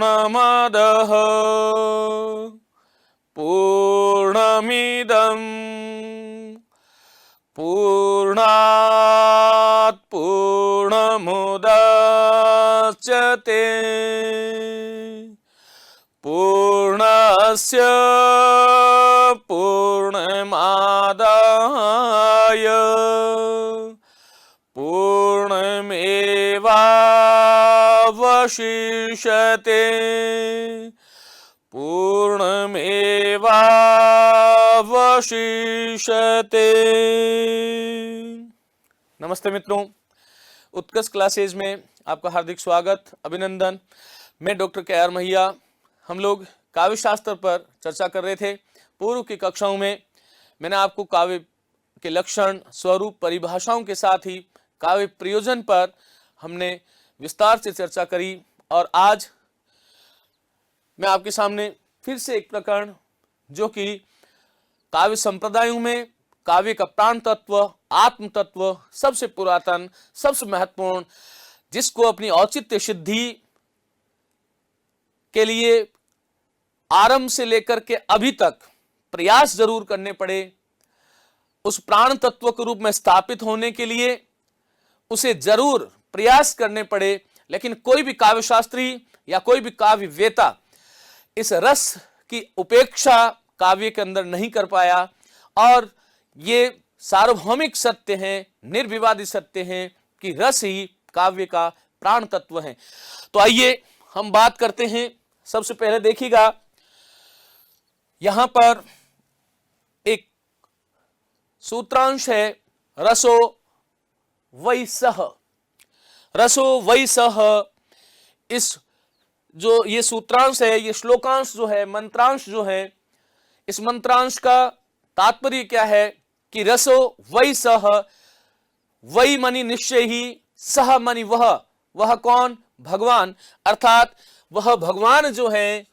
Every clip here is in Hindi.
पूर्णमदः पूर्णमिदं पूर्णात् पूर्णमुदच्यते पूर्णस्य पूर्णमादाय पूर्णमेवावशिष्यते पूर्णमेवावशिष्यते। नमस्ते मित्रों, उत्कर्ष क्लासेज में आपका हार्दिक स्वागत, अभिनंदन। मैं डॉक्टर के.आर. महिया। हम लोग काव्य शास्त्र पर चर्चा कर रहे थे। पूर्व की कक्षाओं में मैंने आपको काव्य के लक्षण, स्वरूप, परिभाषाओं के साथ ही काव्य प्रयोजन पर हमने विस्तार से चर्चा करी और आज मैं आपके सामने फिर से एक प्रकरण जो कि काव्य संप्रदायों में काव्य का प्राण तत्व, आत्म तत्व, सबसे पुरातन, सबसे महत्वपूर्ण, जिसको अपनी औचित्य सिद्धि के लिए आरंभ से लेकर के अभी तक प्रयास जरूर करने पड़े, उस प्राण तत्व के रूप में स्थापित होने के लिए उसे जरूर प्रयास करने पड़े। लेकिन कोई भी काव्य शास्त्री या कोई भी काव्य वेता इस रस की उपेक्षा काव्य के अंदर नहीं कर पाया और ये सार्वभौमिक सत्य हैं, निर्विवादित सत्य हैं कि रस ही काव्य का प्राण तत्व है। तो आइए हम बात करते हैं। सबसे पहले देखिएगा, यहां पर एक सूत्रांश है, रसो वै सः। रसो वै सः, इस जो ये सूत्रांश है, ये श्लोकांश जो है, मंत्रांश जो है, इस मंत्रांश का तात्पर्य क्या है कि रसो वै सः, वै मनि निश्चय ही, सह मनि वह कौन? भगवान। अर्थात वह भगवान जो है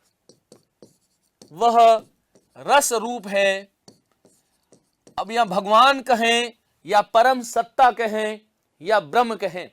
वह रस रूप है। अब यहां भगवान कहें या परम सत्ता कहें या ब्रह्म कहें,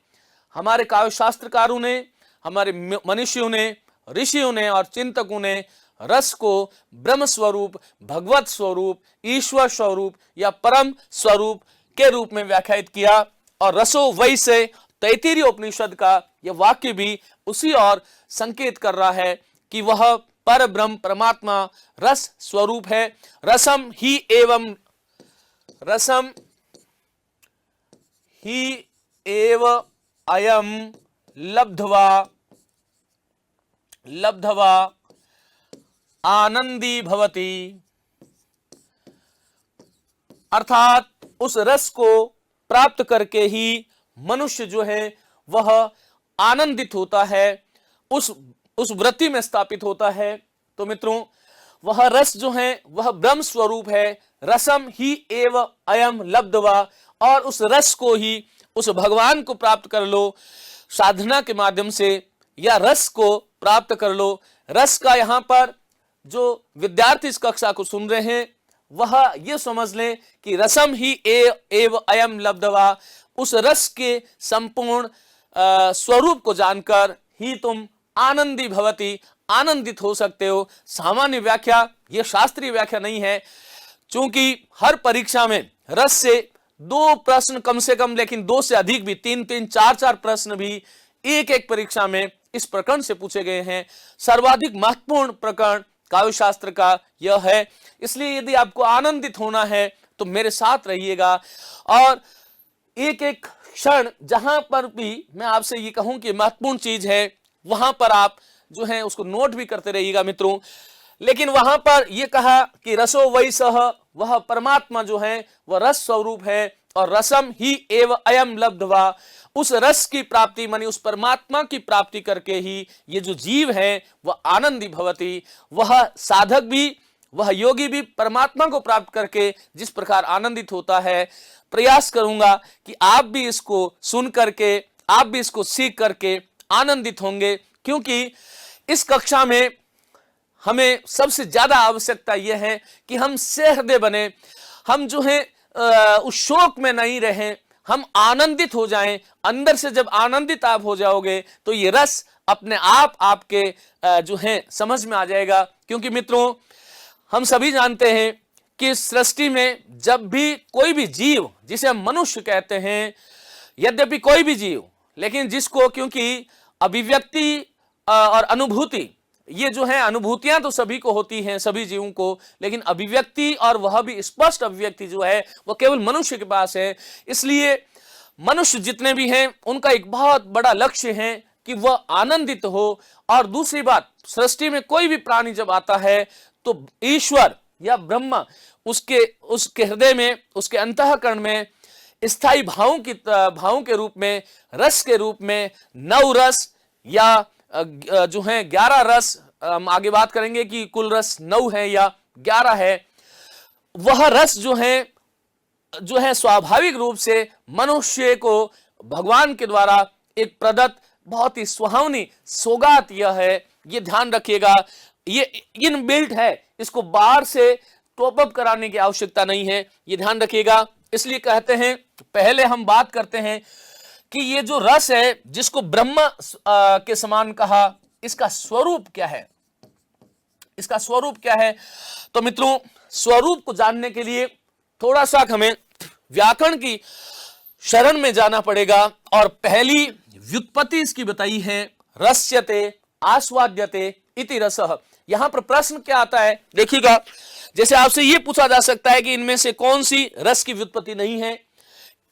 हमारे काव्य शास्त्रकारों ने, हमारे मनुष्यों ने, ऋषियों ने और चिंतकों ने रस को ब्रह्म स्वरूप, भगवत स्वरूप, ईश्वर स्वरूप या परम स्वरूप के रूप में व्याख्यायित किया। और रसो वै से तैत्तिरीय उपनिषद का यह वाक्य भी उसी और संकेत कर रहा है कि वह पर ब्रह्म परमात्मा रस स्वरूप है। रसम ही एव अयम लब्ध्वा आनंदी भवति। अर्थात उस रस को प्राप्त करके ही मनुष्य जो है वह आनंदित होता है, उस वृत्ति में स्थापित होता है। तो मित्रों, वह रस जो है वह ब्रह्म स्वरूप है। रसम ही एव अयम लब्ध्वा, और उस रस को ही, उस भगवान को प्राप्त कर लो साधना के माध्यम से, या रस को प्राप्त कर लो। रस का यहाँ पर जो विद्यार्थी इस कक्षा को सुन रहे हैं वह ये समझ लें कि रसम ही एव अयम लब्ध्वा, उस रस के संपूर्ण स्वरूप को जानकर ही तुम आनंदी भवति, आनंदित हो सकते हो। सामान्य व्याख्या, यह शास्त्रीय व्याख्या नहीं है, क्योंकि हर परीक्षा में रस से 2 प्रश्न कम से कम, लेकिन 2 से अधिक भी, 3-3, 4-4 प्रश्न भी एक परीक्षा में इस प्रकरण से पूछे गए हैं। सर्वाधिक महत्वपूर्ण प्रकरण काव्य शास्त्र का यह है। इसलिए यदि आपको आनंदित होना है तो मेरे साथ रहिएगा और एक क्षण जहां पर भी मैं आपसे ये कहूं कि महत्वपूर्ण चीज है, वहां पर आप जो है उसको नोट भी करते रहिएगा मित्रों। लेकिन वहां पर यह कहा कि रसो वै सः, वह परमात्मा जो है वह रस स्वरूप है, और रसम ही एव अयम लब्ध्वा, उस रस की प्राप्ति मानी उस परमात्मा की प्राप्ति करके ही ये जो जीव है वह आनंदी भवति। वह साधक भी, वह योगी भी परमात्मा को प्राप्त करके जिस प्रकार आनंदित होता है, प्रयास करूंगा कि आप भी इसको सुन करके, आप भी इसको सीख करके आनंदित होंगे। क्योंकि इस कक्षा में हमें सबसे ज्यादा आवश्यकता यह है कि हम सहृदय बने, हम जो है उस शोक में नहीं रहें, हम आनंदित हो जाएं, अंदर से जब आनंदित आप हो जाओगे तो ये रस अपने आप आपके जो है समझ में आ जाएगा। क्योंकि मित्रों, हम सभी जानते हैं कि सृष्टि में जब भी कोई भी जीव, जिसे हम मनुष्य कहते हैं, यद्यपि कोई भी जीव, लेकिन जिसको, क्योंकि अभिव्यक्ति और अनुभूति, ये जो है अनुभूतियां तो सभी को होती हैं, सभी जीवों को, लेकिन अभिव्यक्ति और वह भी स्पष्ट अभिव्यक्ति जो है वो केवल मनुष्य के पास है। इसलिए मनुष्य जितने भी हैं उनका एक बहुत बड़ा लक्ष्य है कि वह आनंदित हो। और दूसरी बात, सृष्टि में कोई भी प्राणी जब आता है तो ईश्वर या ब्रह्मा उसके हृदय में, उसके अंतःकरण में स्थायी भावों के रूप में, रस के रूप में 9 रस या जो है 11 रस, हम आगे बात करेंगे कि कुल रस 9 है या 11 है, वह रस जो है स्वाभाविक रूप से मनुष्य को भगवान के द्वारा एक प्रदत्त बहुत ही सुहावनी सौगात यह है। ये ध्यान रखिएगा, ये इनबिल्ट है, इसको बाहर से टॉप अप कराने की आवश्यकता नहीं है, ये ध्यान रखिएगा। इसलिए कहते हैं, पहले हम बात करते हैं कि ये जो रस है जिसको ब्रह्मा के समान कहा, इसका स्वरूप क्या है, इसका स्वरूप क्या है। तो मित्रों, स्वरूप को जानने के लिए थोड़ा सा हमें व्याकरण की शरण में जाना पड़ेगा। और पहली व्युत्पत्ति इसकी बताई है, रस्यते आस्वाद्यते इति रसः। यहां पर प्रश्न क्या आता है, देखिएगा, जैसे आपसे यह पूछा जा सकता है कि इनमें से कौन सी रस की व्युत्पत्ति नहीं है,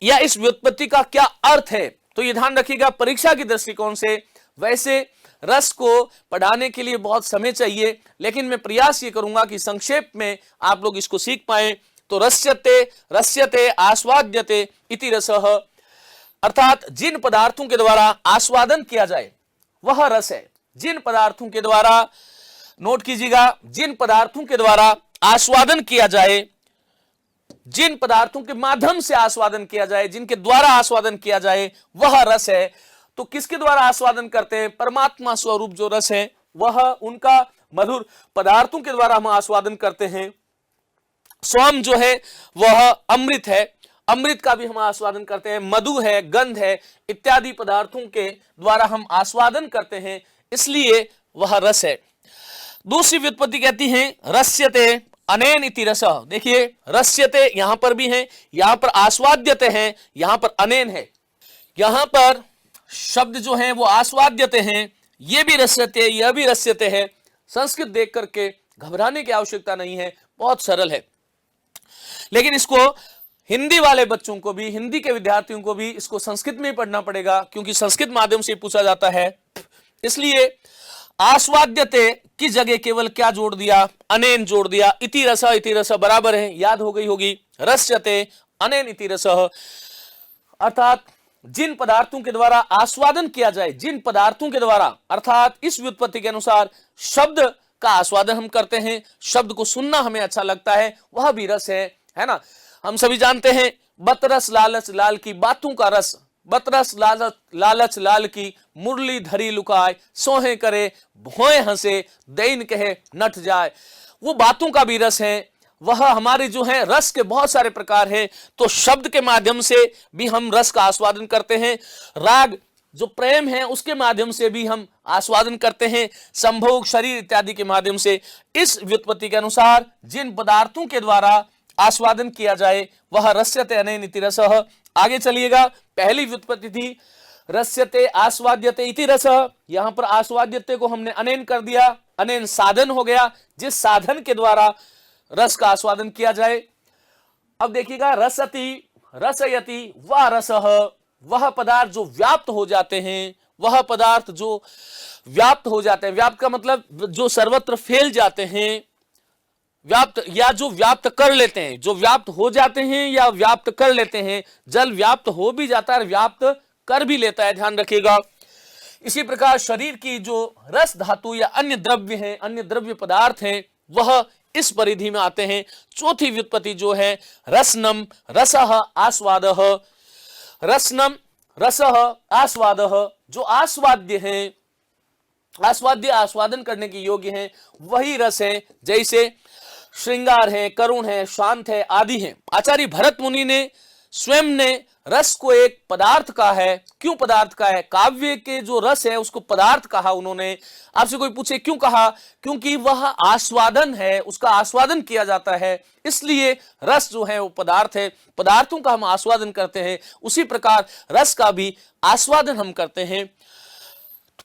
या इस व्युत्पत्ति का क्या अर्थ है। तो ये ध्यान रखिएगा, परीक्षा की दृष्टिकोण से वैसे रस को पढ़ाने के लिए बहुत समय चाहिए, लेकिन मैं प्रयास ये करूंगा कि संक्षेप में आप लोग इसको सीख पाए। तो रस्यते आस्वाद्यते इति रसः, अर्थात जिन पदार्थों के द्वारा आस्वादन किया जाए वह रस है। जिन पदार्थों के द्वारा, नोट कीजिएगा, जिन पदार्थों के द्वारा आस्वादन किया जाए, जिन पदार्थों के माध्यम से आस्वादन किया जाए, जिनके द्वारा आस्वादन किया जाए, वह रस है। तो किसके द्वारा आस्वादन करते हैं? परमात्मा स्वरूप जो रस है वह उनका मधुर पदार्थों के द्वारा हम आस्वादन करते हैं। स्वयं जो है वह अमृत है, अमृत का भी हम आस्वादन करते हैं, मधु है, गंध है, इत्यादि पदार्थों के द्वारा हम आस्वादन करते हैं, इसलिए वह रस है। दूसरी व्युत्पत्ति कहती है रस्यते अनेन इति रसः। देखिए, रस्यते यहां पर भी है, यहां पर आस्वाद्यते हैं, यहां पर अनेन है। यहां पर शब्द जो है वो आस्वाद्यते हैं, ये भी रस्यते, यह भी रस्यते है। संस्कृत देख करके घबराने की आवश्यकता नहीं है, बहुत सरल है। लेकिन इसको हिंदी वाले बच्चों को भी, हिंदी के विद्यार्थियों को भी इसको संस्कृत में पढ़ना पड़ेगा, क्योंकि संस्कृत माध्यम से पूछा जाता है। इसलिए आस्वाद्यते की जगह केवल क्या जोड़ दिया? अनेन जोड़ दिया। इति रस बराबर है, याद हो गई होगी, रस्यते अनेन इति रस, अर्थात जिन पदार्थों के द्वारा आस्वादन किया जाए, जिन पदार्थों के द्वारा, अर्थात इस व्युत्पत्ति के अनुसार शब्द का आस्वादन हम करते हैं, शब्द को सुनना हमें अच्छा लगता है, वह भी रस है ना। हम सभी जानते हैं, बतरस लालच लाल की बातों का रस, बतरस लालच लाल की मुरली धरी लुकाए, सोहे करे भोए हंसे, दैन कहे नट जाए। वो बातों का भी रस है। वह हमारे जो है रस के बहुत सारे प्रकार हैं। तो शब्द के माध्यम से भी हम रस का आस्वादन करते हैं, राग जो प्रेम है उसके माध्यम से भी हम आस्वादन करते हैं, संभोग शरीर इत्यादि के माध्यम से। इस व्युत्पत्ति के अनुसार जिन पदार्थों के द्वारा आस्वादन किया जाए वह रस्यते अनेन इति रसः। आगे चलिएगा, पहली व्युत्पत्ति थी रस्यते आस्वाद्यते इति रसः, यहां पर आस्वाद्यते को हमने अनेन कर दिया, अनेन साधन हो गया, जिस साधन के द्वारा रस का आस्वादन किया जाए। अब देखिएगा, रसति रसयति वह रसः, वह पदार्थ जो व्याप्त हो जाते हैं, वह पदार्थ जो व्याप्त हो जाते हैं, व्याप्त का मतलब जो सर्वत्र फैल जाते हैं, व्याप्त या जो व्याप्त कर लेते हैं, जो व्याप्त हो जाते हैं या व्याप्त कर लेते हैं। जल व्याप्त हो भी जाता है, व्याप्त कर भी लेता है, ध्यान रखिएगा। इसी प्रकार शरीर की जो रस धातु या अन्य द्रव्य हैं, अन्य द्रव्य पदार्थ हैं, वह इस परिधि में आते हैं। चौथी व्युत्पत्ति जो है रसनम रसः आस्वादः, रसनम रसः आस्वादः, जो आस्वाद्य है, आस्वाद्य आस्वादन करने के योग्य हैं, वही रस है। जैसे श्रृंगार है, करुण है, शांत है आदि हैं। आचार्य भरत मुनि ने स्वयं ने रस को एक पदार्थ का है। क्यों पदार्थ का है? काव्य के जो रस है उसको पदार्थ कहा उन्होंने। आपसे कोई पूछे क्यों कहा? क्योंकि वह आस्वादन है, उसका आस्वादन किया जाता है, इसलिए रस जो है वो पदार्थ है। पदार्थों का हम आस्वादन करते हैं, उसी प्रकार रस का भी आस्वादन हम करते हैं।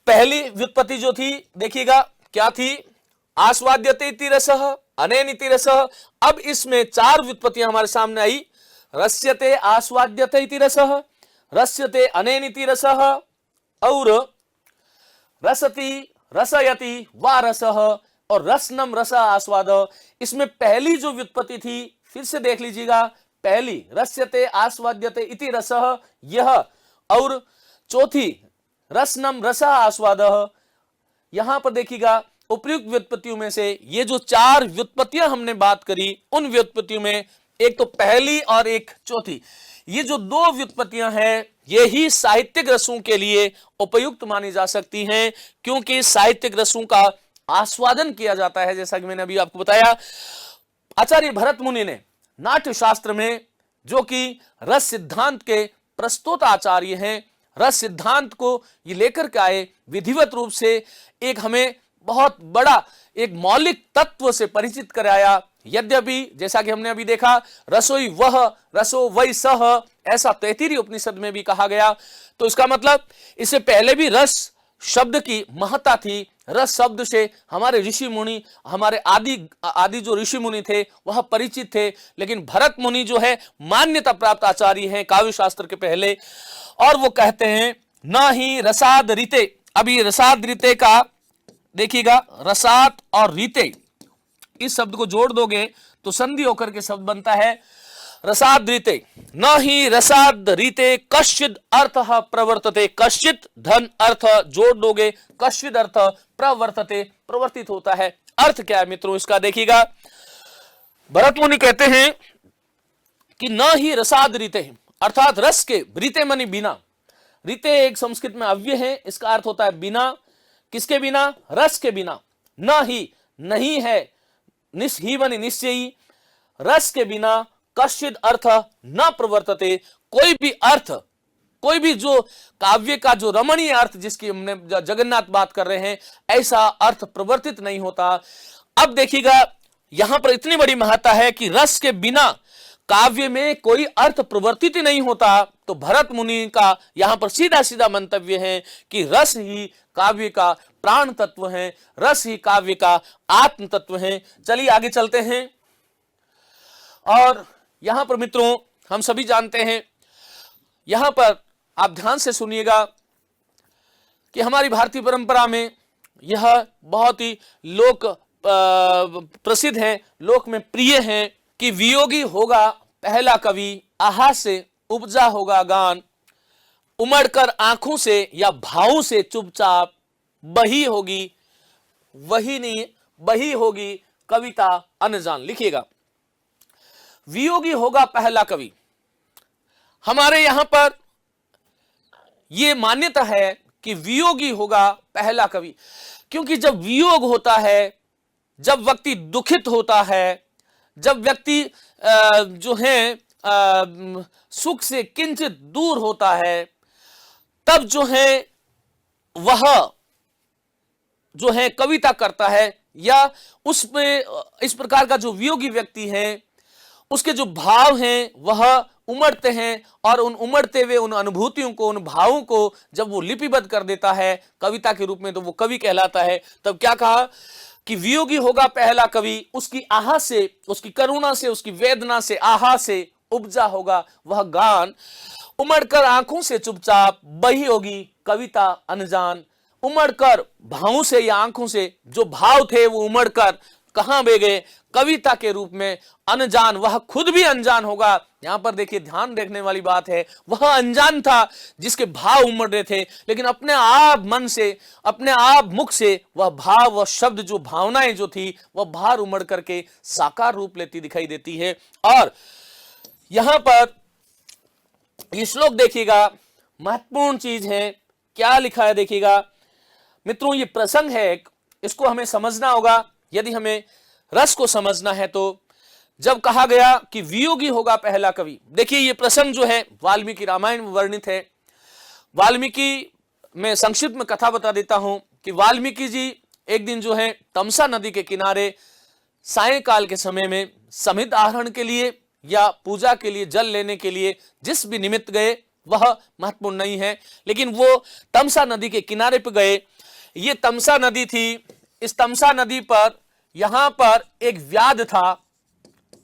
पहली व्युत्पत्ति जो थी देखिएगा क्या थी? आस्वाद्यते इति रसः, अनेन इति रसः। अब इसमें 4 व्युत्पत्तियां हमारे सामने आई। रस्यते आस्वाद्यते इति रसः, रस्यते अनेन इति रसः और रसति रसयति वा रसः और रसनम रस आस्वाद। इसमें पहली जो व्युत्पत्ति थी फिर से देख लीजिएगा। पहली रस्यते आस्वाद्यते इति रसः, यह, और चौथी रसनम रस आस्वाद। यहां पर देखिएगा उपयुक्त व्युत्पत्तियों में से ये जो 4 व्युत्पत्तियां हमने बात करी, उन व्युत्पत्तियों में एक तो पहली और एक चौथी, ये जो 2 व्युत्पत्तियां हैं ये ही साहित्यिक रसों के लिए उपयुक्त मानी जा सकती हैं, क्योंकि साहित्यिक रसों का आस्वादन किया जाता है। जैसा कि मैंने अभी आपको बताया, आचार्य भरत मुनि ने नाट्य शास्त्र में, जो कि रस सिद्धांत के प्रस्तोता आचार्य हैं, रस सिद्धांत को ये लेकर के आए, विधिवत रूप से एक हमें बहुत बड़ा एक मौलिक तत्व से परिचित कराया। यद्यपि जैसा कि हमने अभी देखा, रसोई वह रसो वै सह, ऐसा तैत्तिरीय उपनिषद में भी कहा गया। तो इसका मतलब इससे पहले भी रस शब्द की महत्ता थी। रस शब्द से हमारे ऋषि मुनि, हमारे आदि जो ऋषि मुनि थे वह परिचित थे। लेकिन भरत मुनि जो है मान्यता प्राप्त आचार्य हैं काव्य शास्त्र के पहले, और वो कहते हैं न ही रसाद रीते। अभी रसाद रीते का देखिएगा, रसात और रीते इस शब्द को जोड़ दोगे तो संधि होकर के शब्द बनता है रसाद रीते। न ही रसाद रीते कश्चिद अर्थ प्रवर्तते, कश्चित धन अर्थ जोड़ दोगे, कश्चिद अर्थ प्रवर्तते, प्रवर्तित होता है। अर्थ क्या है मित्रों इसका? देखिएगा, भरत मुनि कहते हैं कि न ही रसाद रीते, अर्थात रस के, रीते मनी बिना। रीते एक संस्कृत में अव्यय है, इसका अर्थ होता है बिना। किसके बिना? रस के बिना। न ही नहीं है, ही मनी निश्चयी, रस के बिना कश्चिद अर्थ न प्रवर्तते, कोई भी अर्थ, कोई भी जो काव्य का जो रमणीय अर्थ जिसकी हमने जगन्नाथ बात कर रहे हैं, ऐसा अर्थ प्रवर्तित नहीं होता। अब देखिएगा यहां पर इतनी बड़ी महत्ता है कि रस के बिना काव्य में कोई अर्थ प्रवर्तित ही नहीं होता। तो भरत मुनि का यहां पर सीधा सीधा मंतव्य है कि रस ही काव्य का प्राण तत्व है, रस ही काव्य का आत्म तत्व है। चलिए आगे चलते हैं। और यहां पर मित्रों हम सभी जानते हैं, यहां पर आप ध्यान से सुनिएगा कि हमारी भारतीय परंपरा में यह बहुत ही लोक प्रसिद्ध है, लोक में प्रिय है कि वियोगी होगा पहला कवि, आहा से उपजा होगा गान, उमड़कर आंखों से या भावों से चुपचाप बही होगी, वही नहीं बही होगी कविता अनजान। लिखिएगा, वियोगी होगा पहला कवि। हमारे यहां पर यह मान्यता है कि वियोगी होगा पहला कवि, क्योंकि जब वियोग होता है, जब व्यक्ति दुखित होता है, जब व्यक्ति जो है सुख से किंचित दूर होता है, तब जो है वह जो है कविता करता है, या उसमें इस प्रकार का जो वियोगी व्यक्ति है उसके जो भाव हैं वह उमड़ते हैं, और उन उमड़ते हुए उन अनुभूतियों को, उन भावों को जब वो लिपिबद्ध कर देता है कविता के रूप में, तो वो कवि कहलाता है। तब क्या कहा कि वियोगी होगा पहला कवि, उसकी आहा से, उसकी करुणा से, उसकी वेदना से, आहा से उपजा होगा वह गान, उमड़कर आंखों से चुपचाप बही होगी कविता अनजान। उमड़कर भावों से या आंखों से जो भाव थे वो उमड़कर कहां बह गए? कविता के रूप में अनजान, वह खुद भी अनजान होगा। यहां पर देखिए ध्यान देखने वाली बात है, वह अनजान था जिसके भाव उमड़ रहे थे, लेकिन अपने आप मन से, अपने आप मुख से वह भाव, वह शब्द, जो भावनाएं जो थी वह बाहर उमड़ करके साकार रूप लेती दिखाई देती है। और यहां पर ये श्लोक देखिएगा, महत्वपूर्ण चीज है, क्या लिखा है देखिएगा मित्रों, ये प्रसंग है एक, इसको हमें समझना होगा। यदि हमें रस को समझना है तो जब कहा गया कि वियोगी होगा पहला कवि, देखिए ये प्रसंग जो है वाल्मीकि रामायण में वर्णित है। वाल्मीकि में संक्षिप्त में कथा बता देता हूं कि वाल्मीकि जी एक दिन जो है तमसा नदी के किनारे सायंकाल के समय में समिध आहरण के लिए या पूजा के लिए जल लेने के लिए जिस भी निमित्त गए वह महत्वपूर्ण नहीं है, लेकिन वो तमसा नदी के किनारे पर गए। ये तमसा नदी थी, इस तमसा नदी पर यहां पर एक व्याध था।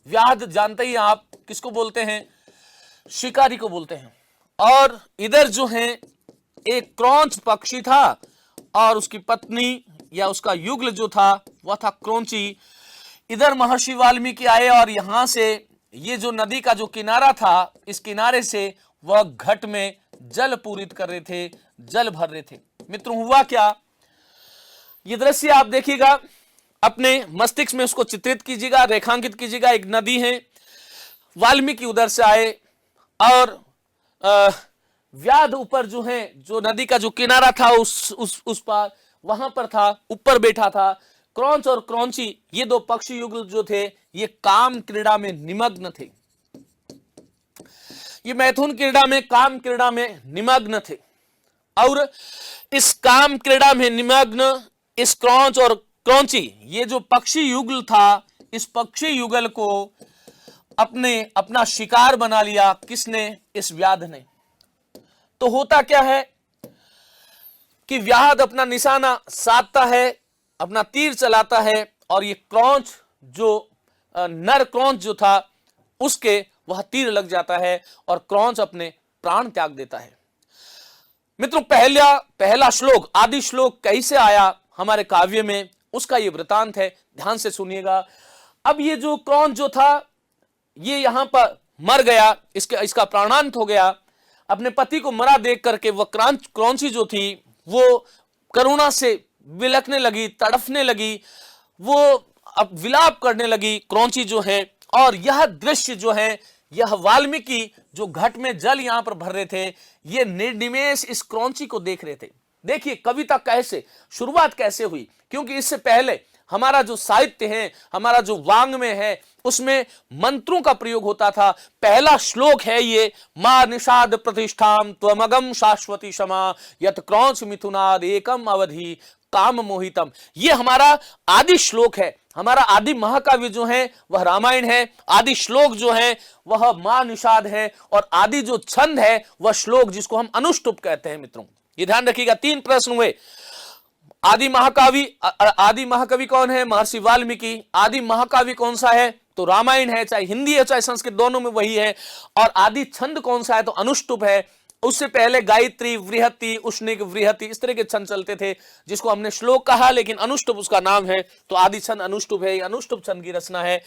व्याध जानते ही आप किसको बोलते हैं? शिकारी को बोलते हैं। और इधर जो है एक क्रौंच पक्षी था और उसकी पत्नी या उसका युगल जो था वह था क्रौंची। इधर महर्षि वाल्मीकि आए और यहां से ये जो नदी का जो किनारा था, इस किनारे से वह घट में जल पूरित कर रहे थे, जल भर रहे थे। मित्रों हुआ क्या, ये दृश्य आप देखिएगा, अपने मस्तिष्क में उसको चित्रित कीजिएगा, रेखांकित कीजिएगा। एक नदी है, वाल्मीकि उधर से आए और व्याध ऊपर जो है, जो नदी का जो किनारा था उस पार वहां पर था, ऊपर बैठा था। क्रौंच और क्रौंची ये दो पक्षी युगल जो थे ये काम क्रीड़ा में निमग्न थे, ये मैथुन क्रीड़ा में, काम क्रीड़ा में निमग्न थे। और इस काम क्रीड़ा में निमग्न इस क्रौंच और क्रौंची ये जो पक्षी युगल था, इस पक्षी युगल को अपना शिकार बना लिया। किसने? इस व्याध ने। तो होता क्या है कि व्याध अपना निशाना साधता है, अपना तीर चलाता है और ये क्रौंच जो नर क्रौंच जो था उसके वह तीर लग जाता है और क्रौंच अपने प्राण त्याग देता है। मित्रों पहला श्लोक, आदि श्लोक कैसे आया हमारे काव्य में, उसका ये वृतांत है, ध्यान से सुनिएगा। अब ये जो क्रौंच जो था ये यहां पर मर गया, इसका प्राणांत हो गया। अपने पति को मरा देख करके वह क्रौंची जो थी वो करुणा से बिलखने लगी, तड़फने लगी, वो अब विलाप करने लगी क्रौंची जो है। और यह दृश्य जो है, यह वाल्मीकि जो घट में जल यहां पर भर रहे थे, ये निर्निमेष इस क्रौंची को देख रहे थे। देखिए कविता कैसे शुरुआत कैसे हुई, क्योंकि इससे पहले हमारा जो साहित्य है, हमारा जो वाङ्मय है, उसमें मंत्रों का प्रयोग होता था। पहला श्लोक है ये, मां निषाद प्रतिष्ठाम त्वमगम शाश्वती क्षमा यत क्रौंच मिथुनाद एकम अवधि काम मोहितम। ये हमारा आदि श्लोक है। हमारा आदि महाकाव्य जो है वह रामायण है, आदि श्लोक जो है वह मां निषाद है और आदि जो छंद है वह श्लोक जिसको हम अनुष्टुप कहते हैं। मित्रों ये ध्यान रखिएगा, 3 प्रश्न हुए। आदि महाकवि कौन है? महर्षि वाल्मीकि। आदि महाकाव्य कौन सा है? तो रामायण है, चाहे हिंदी है चाहे संस्कृत, दोनों में वही है। और आदि छंद कौन सा है? तो अनुष्टुप है। उससे पहले गायत्री, वृहति, उष्णिक, वृहति, इस तरह के छंद चलते थे जिसको हमने श्लोक कहा, लेकिन अनुष्टुप उसका नाम है। तो आदि छंद अनुष्टुप है, अनुष्टुप छंद की रचना है।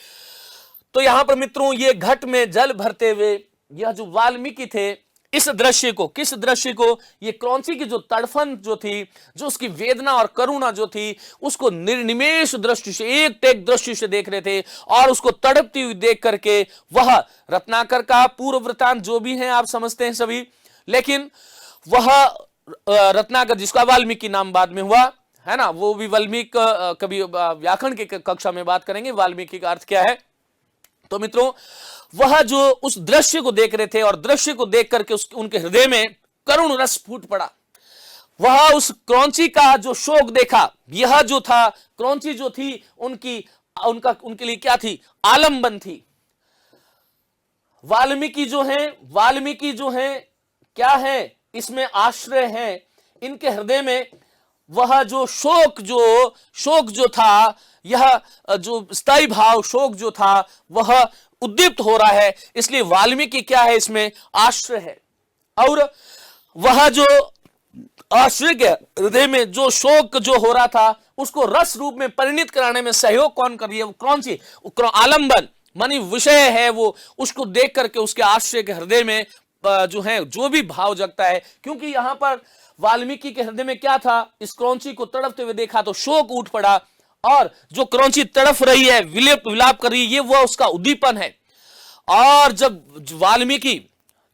तो यहां पर मित्रों ये घट में जल भरते हुए यह जो वाल्मीकि थे, इस दृश्य को, किस दृश्य को? ये क्रौंची की जो तड़फन जो थी, जो उसकी वेदना और करुणा जो थी, उसको निर्निमेष दृष्टि से, एक टेक दृष्टि से देख रहे थे। और उसको तड़पती हुई देख करके वह रत्नाकर का पूर्व वृतांत जो भी है आप समझते हैं सभी, लेकिन वह रत्नाकर जिसका वाल्मीकि नाम बाद में हुआ है ना, वो भी वाल्मीकि कभी व्याकरण की कक्षा में बात करेंगे वाल्मीकि का अर्थ क्या है। तो मित्रों वह जो उस दृश्य को देख रहे थे और दृश्य को देख करके उनके हृदय में करुण रस फूट पड़ा। वह उस क्रौंची का जो शोक देखा, यह जो था क्रौंची जो थी उनके लिए क्या थी? आलंबन थी। वाल्मीकि जो है क्या है? इसमें आश्रय है। इनके हृदय में वह जो शोक जो था, यह जो स्थायी भाव शोक जो था वह उद्दीप्त हो रहा है। इसलिए वाल्मीकि क्या है? इसमें आश्रय है। और वह जो आश्रय के हृदय में जो शोक जो हो रहा था उसको रस रूप में परिणित कराने में सहयोग कौन कर रही है? वो क्रौंची, आलंबन मानी विषय है वो। उसको देख करके उसके आश्रय के हृदय में जो भी भाव जगता है, क्योंकि यहां पर वाल्मीकि के हृदय में क्या था? इस क्रौंची को तड़पते हुए देखा तो शोक उठ पड़ा। और जो क्रौंची तड़फ रही है, विलाप कर रही है, ये वह उसका उद्दीपन है। और जब वाल्मीकि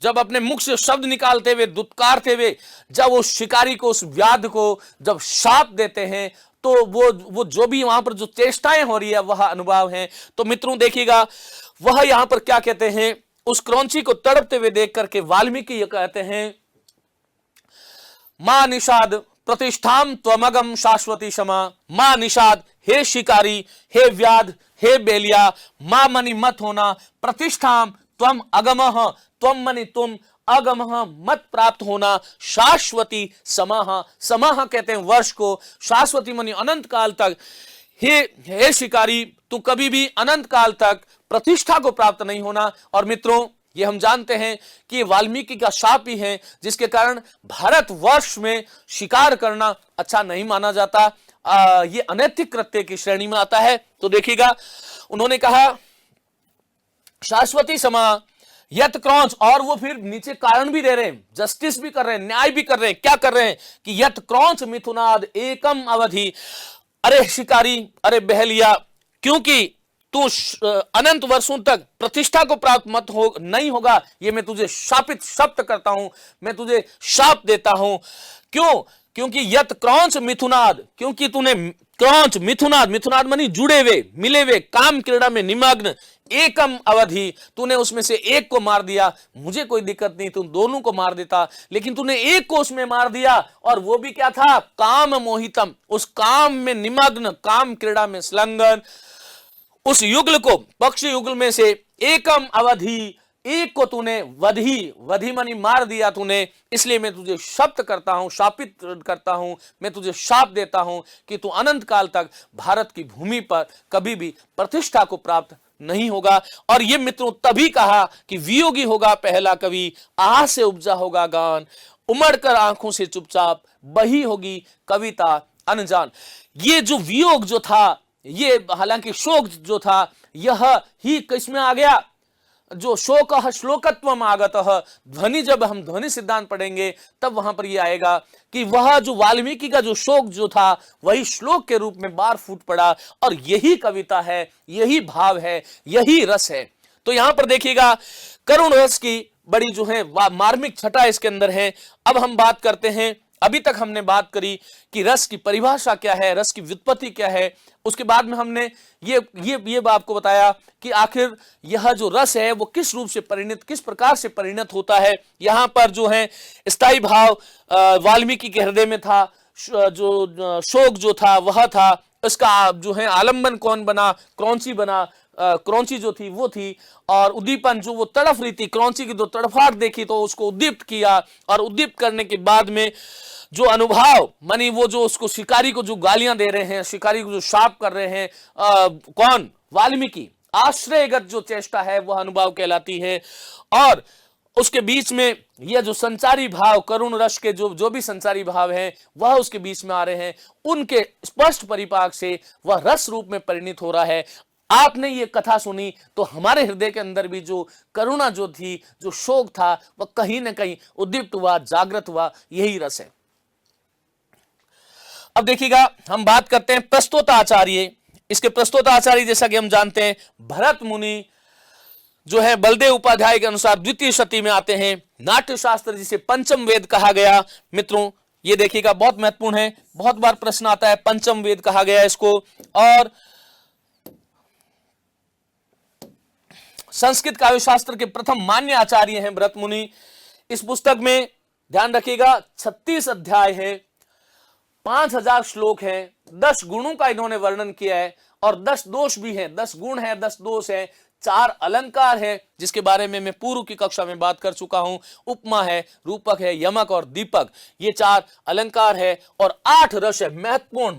जब अपने मुख से शब्द निकालते हुए, दुत्कारते हुए, जब उस शिकारी को, उस व्याध को जब शाप देते हैं, तो वो जो भी वहां पर जो चेष्टाएं हो रही है वह अनुभव है। तो मित्रों देखिएगा, वह यहां पर क्या कहते हैं, उस क्रौंची को तड़पते हुए देख करके वाल्मीकि ये कहते हैं, मां निषाद प्रतिष्ठाम त्वमगम शाश्वती क्षमा। मां निषाद, हे शिकारी, हे व्याध, हे बेलिया, मां मनि मत होना, प्रतिष्ठाम त्वम अगमः, त्वम मनि तुम, अगमः मत प्राप्त होना, शाश्वती समाह, समाह कहते हैं वर्ष को, शाश्वती मनि अनंत काल तक। हे शिकारी, तू कभी भी अनंत काल तक प्रतिष्ठा को प्राप्त नहीं होना। और मित्रों ये हम जानते हैं कि वाल्मीकि का शाप ही है, जिसके कारण भारत वर्ष में शिकार करना अच्छा नहीं माना जाता, ये अनैतिक कृत्य की श्रेणी में आता है। तो देखिएगा, उन्होंने कहा शाश्वती समा यत क्रौंच, और वो फिर नीचे कारण भी दे रहे हैं, जस्टिस भी कर रहे हैं, न्याय भी कर रहे हैं। क्या कर रहे हैं कि यत क्रौंच मिथुनाद एकम अवधि, अरे शिकारी, अरे बहलिया, क्योंकि तू अनंत वर्षों तक प्रतिष्ठा को प्राप्त मत हो नहीं होगा, ये मैं तुझे शापित शब्द करता हूं, मैं तुझे शाप देता हूं। क्यों? क्योंकि यत क्रौंच मिथुनाद, क्योंकि तूने क्रौंच मिथुनाद, मिथुनाद मानी जुड़े हुए, मिले हुए, काम क्रीड़ा में निमग्न, एकम अवधि, तूने उसमें से एक को मार दिया। मुझे कोई दिक्कत नहीं, तू दोनों को मार देता, लेकिन तूने एक को उसमें मार दिया, और वो भी क्या था, काम मोहितम, उस काम में निमग्न, काम क्रीड़ा में संलग्न उस युगल को, पक्षी युगल में से एकम अवधि, एक को तूने वधी, वधी मानी मार दिया तूने, इसलिए मैं तुझे शप्त करता हूं, शापित करता हूं, मैं तुझे शाप देता हूं कि तू अनंत काल तक भारत की भूमि पर कभी भी प्रतिष्ठा को प्राप्त नहीं होगा। और ये मित्रों तभी कहा कि वियोगी होगा पहला कवि, आह से उपजा होगा गान, उमड़कर आंखों से चुपचाप बही होगी कविता अनजान। ये जो वियोग जो था, ये हालांकि शोक जो था, यह ही किसमें आ गया, जो शोक श्लोकत्वम आगतः, ध्वनि, जब हम ध्वनि सिद्धांत पढ़ेंगे तब वहां पर यह आएगा कि वह जो वाल्मीकि का जो शोक जो था वही श्लोक के रूप में बार फूट पड़ा, और यही कविता है, यही भाव है, यही रस है। तो यहां पर देखिएगा करुण रस की बड़ी जो है मार्मिक छटा इसके अंदर है। अब हम बात करते हैं, अभी तक हमने बात करी कि रस की परिभाषा क्या है, रस की व्युत्पत्ति क्या है, उसके बाद में हमने ये आपको बताया कि आखिर यह जो रस है वो किस रूप से परिणत, किस प्रकार से परिणत होता है। यहां पर जो है स्थायी भाव वाल्मीकि के हृदय में था, जो शोक जो था वह था, इसका जो है आलंबन कौन बना, क्रौंची बना, क्रौंची जो थी वो थी, और उद्दीपन जो वो तड़फ रही थी, क्रौंची की जो तड़फाहट देखी तो उसको उद्दीप्त किया, और उद्दीप्त करने के बाद में जो अनुभव मानी वो जो उसको शिकारी को जो गालियां दे रहे हैं, शिकारी को जो शाप कर रहे हैं, कौन, वाल्मीकि, आश्रयगत जो चेष्टा है वह अनुभव कहलाती है। और उसके बीच में यह जो संचारी भाव, करुण रस के जो भी संचारी भाव हैं वह उसके बीच में आ रहे हैं, उनके स्पष्ट परिपाक से वह रस रूप में परिणित हो रहा है। आपने ये कथा सुनी तो हमारे हृदय के अंदर भी जो करुणा जो थी, जो शोक था, वह कहीं ना कहीं उद्दीप्त हुआ, जागृत हुआ, यही रस है। अब देखिएगा, हम बात करते हैं प्रस्तोताचार्य। इसके प्रस्तोताचार्य जैसा कि हम जानते हैं भरत मुनि जो है बलदेव उपाध्याय के अनुसार द्वितीय शती में आते हैं। नाट्य शास्त्र जिसे पंचम वेद कहा गया, मित्रों ये देखिएगा बहुत महत्वपूर्ण है, बहुत बार प्रश्न आता है, पंचम वेद कहा गया इसको। और संस्कृत काव्य शास्त्र के प्रथम मान्य आचार्य हैं भरत मुनि। इस पुस्तक में ध्यान रखिएगा 36 अध्याय है, 5000 श्लोक हैं, 10 गुणों का इन्होंने वर्णन किया है, और 10 दोष भी हैं, 10 गुण हैं, 10 दोष हैं, 4 अलंकार है जिसके बारे में मैं पूर्व की कक्षा में बात कर चुका हूं, उपमा है, रूपक है, यमक और दीपक, ये 4 अलंकार है, और 8 रस है। महत्वपूर्ण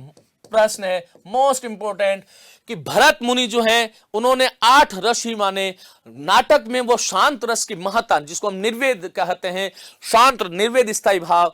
प्रश्न है, मोस्ट इंपोर्टेंट, कि भरत मुनि जो हैं उन्होंने 8 रस ही माने। नाटक में वो शांत रस की महत्ता, जिसको हम निर्वेद कहते हैं, शांत निर्वेद स्थायी भाव,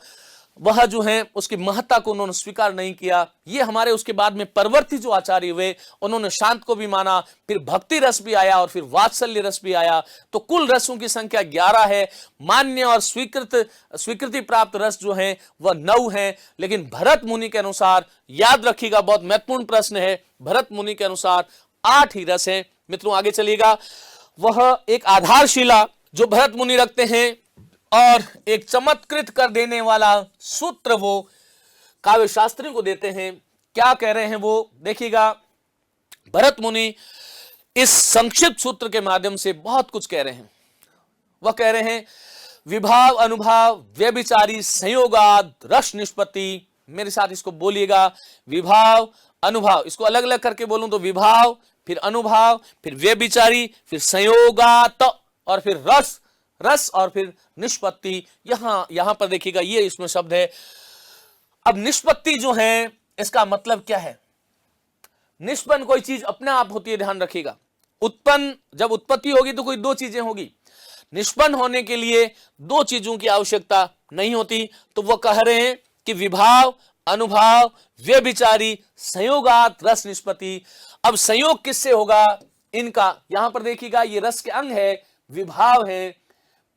वह जो है उसकी महत्ता को उन्होंने स्वीकार नहीं किया। ये हमारे उसके बाद में परवर्ती जो आचार्य हुए उन्होंने शांत को भी माना, फिर भक्ति रस भी आया और फिर वात्सल्य रस भी आया। तो कुल रसों की संख्या 11 है। मान्य और स्वीकृति प्राप्त रस जो है वह 9 है। लेकिन भरत मुनि के अनुसार, याद रखिएगा बहुत महत्वपूर्ण प्रश्न है, भरत मुनि के अनुसार 8 ही रस है। मित्रों आगे चलिएगा, वह एक आधारशिला जो भरत मुनि रखते हैं और एक चमत्कृत कर देने वाला सूत्र वो काव्य शास्त्रियों को देते हैं। क्या कह रहे हैं वो देखिएगा। भरत मुनि इस संक्षिप्त सूत्र के माध्यम से बहुत कुछ कह रहे हैं। वह कह रहे हैं विभाव अनुभाव व्यभिचारी संयोगाद रस निष्पत्ति। मेरे साथ इसको बोलिएगा, विभाव अनुभाव, इसको अलग अलग करके बोलूं तो विभाव, फिर अनुभाव, फिर व्यभिचारी, फिर संयोगात और फिर रस, रस और फिर निष्पत्ति। यहां पर देखिएगा ये इसमें शब्द है। अब निष्पत्ति जो है इसका मतलब क्या है? निष्पन्न कोई चीज अपने आप होती है, ध्यान रखिएगा। उत्पन्न, जब उत्पत्ति होगी तो कोई दो चीजें होगी। निष्पन्न होने के लिए दो चीजों की आवश्यकता नहीं होती। तो वह कह रहे हैं कि विभाव अनुभाव व्यभिचारी संयोगात रस निष्पत्ति। अब संयोग किससे होगा इनका? यहां पर देखिएगा ये रस के अंग है, विभाव है,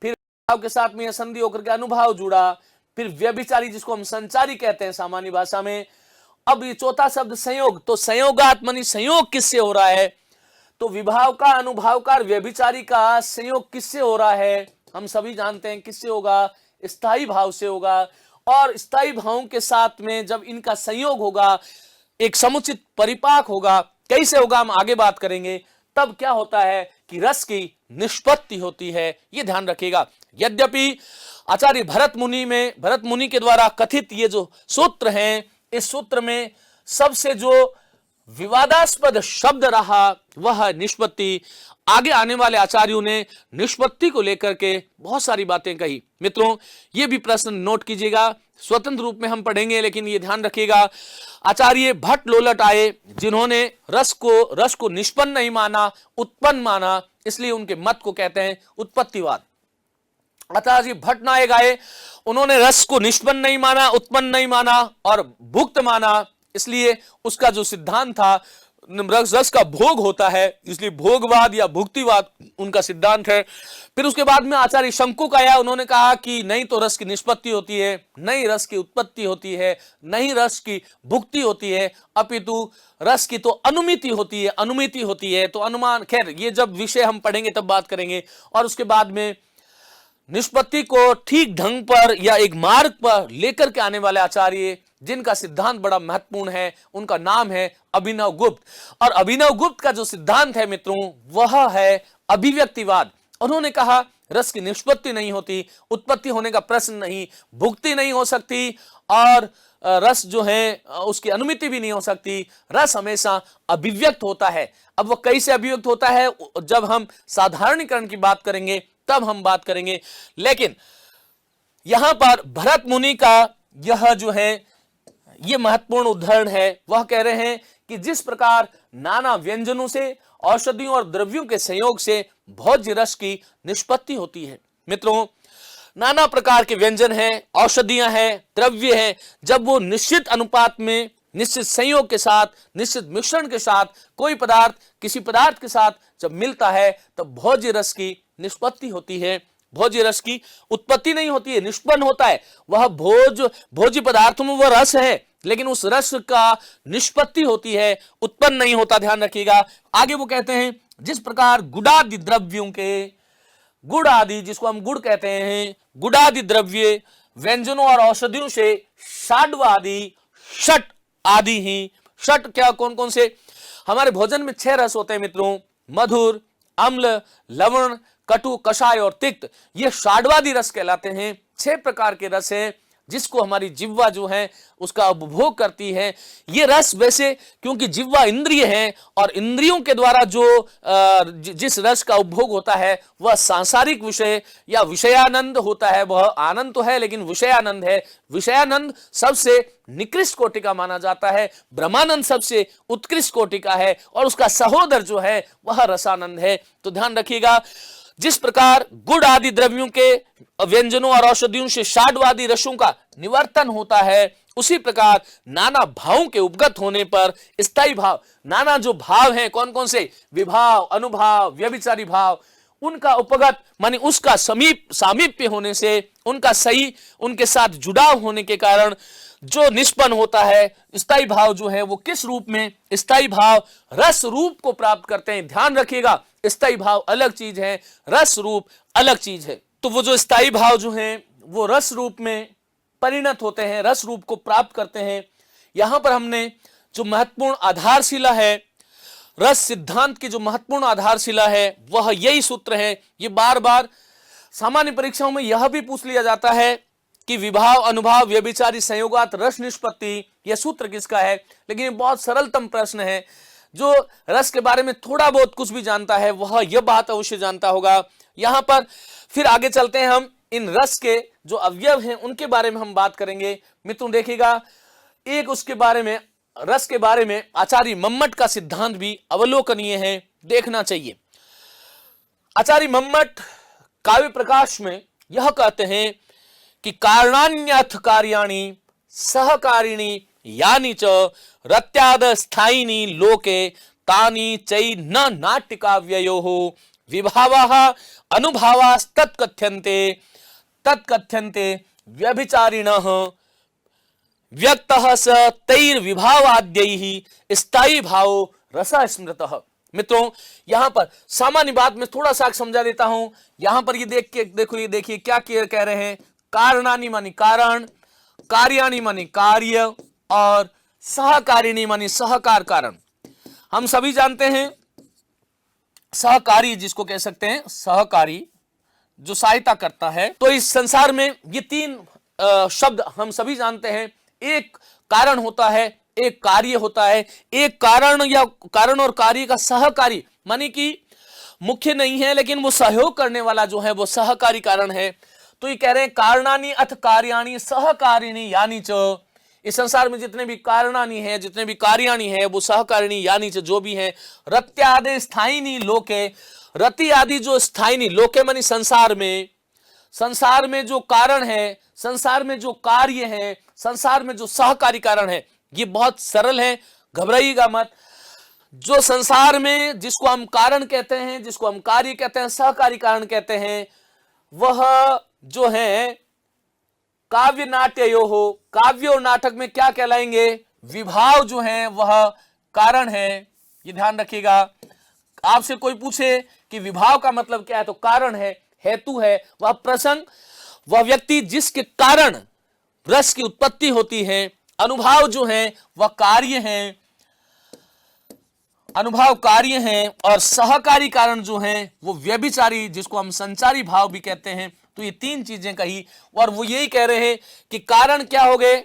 फिर विभाव के साथ में यह संधि होकर के अनुभाव जुड़ा, फिर व्यभिचारी जिसको हम संचारी कहते हैं सामान्य भाषा में। अब ये चौथा शब्द संयोग, तो संयोगात मानी संयोग किससे हो रहा है? तो विभाव का, अनुभाव का, व्यभिचारी का संयोग किससे हो रहा है? हम सभी जानते हैं किससे होगा, स्थायी भाव से होगा। और स्थायी भावों के साथ में जब इनका संयोग होगा, एक समुचित परिपाक होगा, कैसे होगा हम आगे बात करेंगे। तब क्या होता है कि रस की निष्पत्ति होती है, ये ध्यान रखिएगा। यद्यपि आचार्य भरत मुनि के द्वारा कथित ये जो सूत्र हैं, इस सूत्र में सबसे जो विवादास्पद शब्द रहा वह निष्पत्ति। आगे आने वाले आचार्यों ने निष्पत्ति को लेकर के बहुत सारी बातें कही। मित्रों ये भी प्रश्न नोट कीजिएगा, स्वतंत्र रूप में हम पढ़ेंगे, लेकिन ये ध्यान रखिएगा आचार्य भट्ट लोलट आए जिन्होंने रस को निष्पन्न नहीं माना, उत्पन्न माना, इसलिए उनके मत को कहते हैं उत्पत्तिवाद। आचार्य भट्ट नायक आए, उन्होंने रस को निष्पन्न नहीं माना, उत्पन्न नहीं माना और भुक्त माना, इसलिए उसका जो सिद्धांत था रस का भोग होता है, इसलिए भोगवाद या भुक्तिवाद उनका सिद्धांत है। फिर उसके बाद में आचार्य शंकुक आया, उन्होंने कहा कि नहीं तो रस की निष्पत्ति होती है, नहीं रस की उत्पत्ति होती है, नहीं रस की भुक्ति होती है, अपितु रस की तो अनुमिति होती है। तो अनुमान, खैर ये जब विषय हम पढ़ेंगे तब बात करेंगे। और उसके बाद में निष्पत्ति को ठीक ढंग पर या एक मार्ग पर लेकर के आने वाले आचार्य जिनका सिद्धांत बड़ा महत्वपूर्ण है, उनका नाम है अभिनव गुप्त। और अभिनव गुप्त का जो सिद्धांत है मित्रों वह है अभिव्यक्तिवाद। उन्होंने कहा रस की निष्पत्ति नहीं होती, उत्पत्ति होने का प्रश्न नहीं, भुक्ति नहीं हो सकती और रस जो है उसकी अनुमिति भी नहीं हो सकती। रस हमेशा अभिव्यक्त होता है। अब वह कैसे अभिव्यक्त होता है जब हम साधारणीकरण की बात करेंगे तब हम बात करेंगे। लेकिन यहां पर भरत मुनि का यह जो है ये महत्वपूर्ण उदाहरण है। वह कह रहे हैं कि जिस प्रकार नाना व्यंजनों से, औषधियों और द्रव्यों के संयोग से भोज्य रस की निष्पत्ति होती है। मित्रों नाना प्रकार के व्यंजन हैं, औषधियां हैं, द्रव्य हैं, जब वो निश्चित अनुपात में, निश्चित संयोग के साथ, निश्चित मिश्रण के साथ कोई पदार्थ किसी पदार्थ के साथ जब मिलता है तब भोज्य रस की निष्पत्ति होती है। भोज्य रस की उत्पत्ति नहीं होती है, निष्पन्न होता है। वह भोज्य पदार्थों में वह रस है, लेकिन उस रस का निष्पत्ति होती है, उत्पन्न नहीं होता। ध्यान रखिएगा। आगे वो कहते हैं जिस प्रकार गुडादि द्रव्यों के, गुड़ आदि जिसको हम गुड़ कहते हैं, गुडादि द्रव्य व्यंजनों और औषधियों से षाड्वादि षट आदि ही, षट क्या कौन कौन से? हमारे भोजन में 6 रस होते हैं मित्रों, मधुर, अम्ल, लवण, कटु, कषाय और तिक्त। ये षाड्वादि रस कहलाते हैं। 6 प्रकार के रस हैं जिसको हमारी जिह्वा जो है उसका उपभोग करती है। ये रस वैसे क्योंकि जिह्वा इंद्रिय है और इंद्रियों के द्वारा जो जिस रस का उपभोग होता है वह सांसारिक विषय या विषयानंद होता है। वह आनंद तो है लेकिन विषयानंद है। विषयानंद सबसे निकृष्ट कोटि का माना जाता है, ब्रह्मानंद सबसे उत्कृष्ट कोटि का है और उसका सहोदर जो है वह रसानंद है। तो ध्यान रखिएगा जिस प्रकार गुड़ आदि द्रव्यों के व्यंजनों और औषधियों से षाड्वादि रसों का निवर्तन होता है, उसी प्रकार नाना भावों के उपगत होने पर स्थायी भाव, नाना जो भाव हैं कौन कौन से? विभाव, अनुभाव, व्यभिचारी भाव, उनका उपगत माने उसका सामीप्य होने से, उनका सही उनके साथ जुड़ाव होने के कारण जो निष्पन्न होता है स्थायी भाव जो है वो किस रूप में? स्थायी भाव रस रूप को प्राप्त करते हैं। ध्यान रखिएगा स्थायी भाव अलग चीज है, रस रूप अलग चीज है। तो वो जो स्थायी भाव जो हैं वो रस रूप में परिणत होते हैं, रस रूप को प्राप्त करते हैं। यहां पर हमने जो महत्वपूर्ण आधारशिला है, रस सिद्धांत की जो महत्वपूर्ण आधारशिला है वह यही सूत्र है। ये बार बार सामान्य परीक्षाओं में यह भी पूछ लिया जाता है कि विभाव, अनुभाव, व्यभिचारी संयोगात रस निष्पत्ति, यह सूत्र किसका है। लेकिन ये बहुत सरलतम प्रश्न है। जो रस के बारे में थोड़ा बहुत कुछ भी जानता है वह यह बात अवश्य जानता होगा। यहां पर फिर आगे चलते हैं, हम इन रस के जो अवयव हैं उनके बारे में हम बात करेंगे। मित्रों देखिएगा, एक उसके बारे में, रस के बारे में आचार्य मम्मट का सिद्धांत भी अवलोकनीय है, देखना चाहिए। आचार्य मम्मट काव्य प्रकाश में यह कहते हैं कि कारणान्यथ कार्याणि सहकारिणी यानि च रत्याद स्थायिनी लोके तानि चै न नाट्यकाव्ययोः विभावाः अनुभावास्तत्कथ्यन्ते तत्कथ्यन्ते व्यभिचारिणः व्यक्तः स तैर्विभावाद्यैः स्थायी भाव रसा स्मृतः। मित्रों यहां पर सामान्य बात में थोड़ा सा समझा देता हूं। यहां पर ये देख के देखो, ये देखिए क्या कह रहे हैं। कारणानि मानी कारण, कार्याणि मानी कार्य, और सहकारिणी मानी सहकार कारण। हम सभी जानते हैं सहकारी जिसको कह सकते हैं, सहकारी जो सहायता करता है। तो इस संसार में ये तीन शब्द हम सभी जानते हैं। एक कारण होता है, एक कार्य होता है। एक कारण या कारण और कार्य का सहकारी मानी कि मुख्य नहीं है लेकिन वो सहयोग करने वाला जो है वो सहकारी कारण है। तो ये कह रहे हैं कारणानि अथ कार्याणि सहकारिणी यानि च। इस संसार में जितने भी कारणानि है, जितने भी कार्याणि है, वो सहकारिणी यानि च जो भी है। रत्यादि स्थायिनी लोके, रति आदि जो स्थायिनी, लोके मानी संसार में, संसार में जो कारण है, संसार में जो कार्य है, संसार में जो सहकारी कारण है, ये बहुत सरल है, घबराइएगा मत। जो संसार में जिसको हम कारण कहते हैं, जिसको हम कार्य कहते हैं, सहकारी कारण कहते हैं, वह जो है काव्य नाट्यो हो, काव्य और नाटक में क्या कहलाएंगे, विभाव जो है वह कारण है। ये ध्यान रखिएगा। आपसे कोई पूछे कि विभाव का मतलब क्या है, तो कारण है, हेतु है, वह प्रसंग, वह व्यक्ति जिसके कारण रस की उत्पत्ति होती है। अनुभाव जो है वह कार्य है, अनुभाव कार्य है, और सहकारी कारण जो है वो व्यभिचारी, जिसको हम संचारी भाव भी कहते हैं। तो ये तीन चीजें कही, और वो यही कह रहे हैं कि कारण क्या हो गए,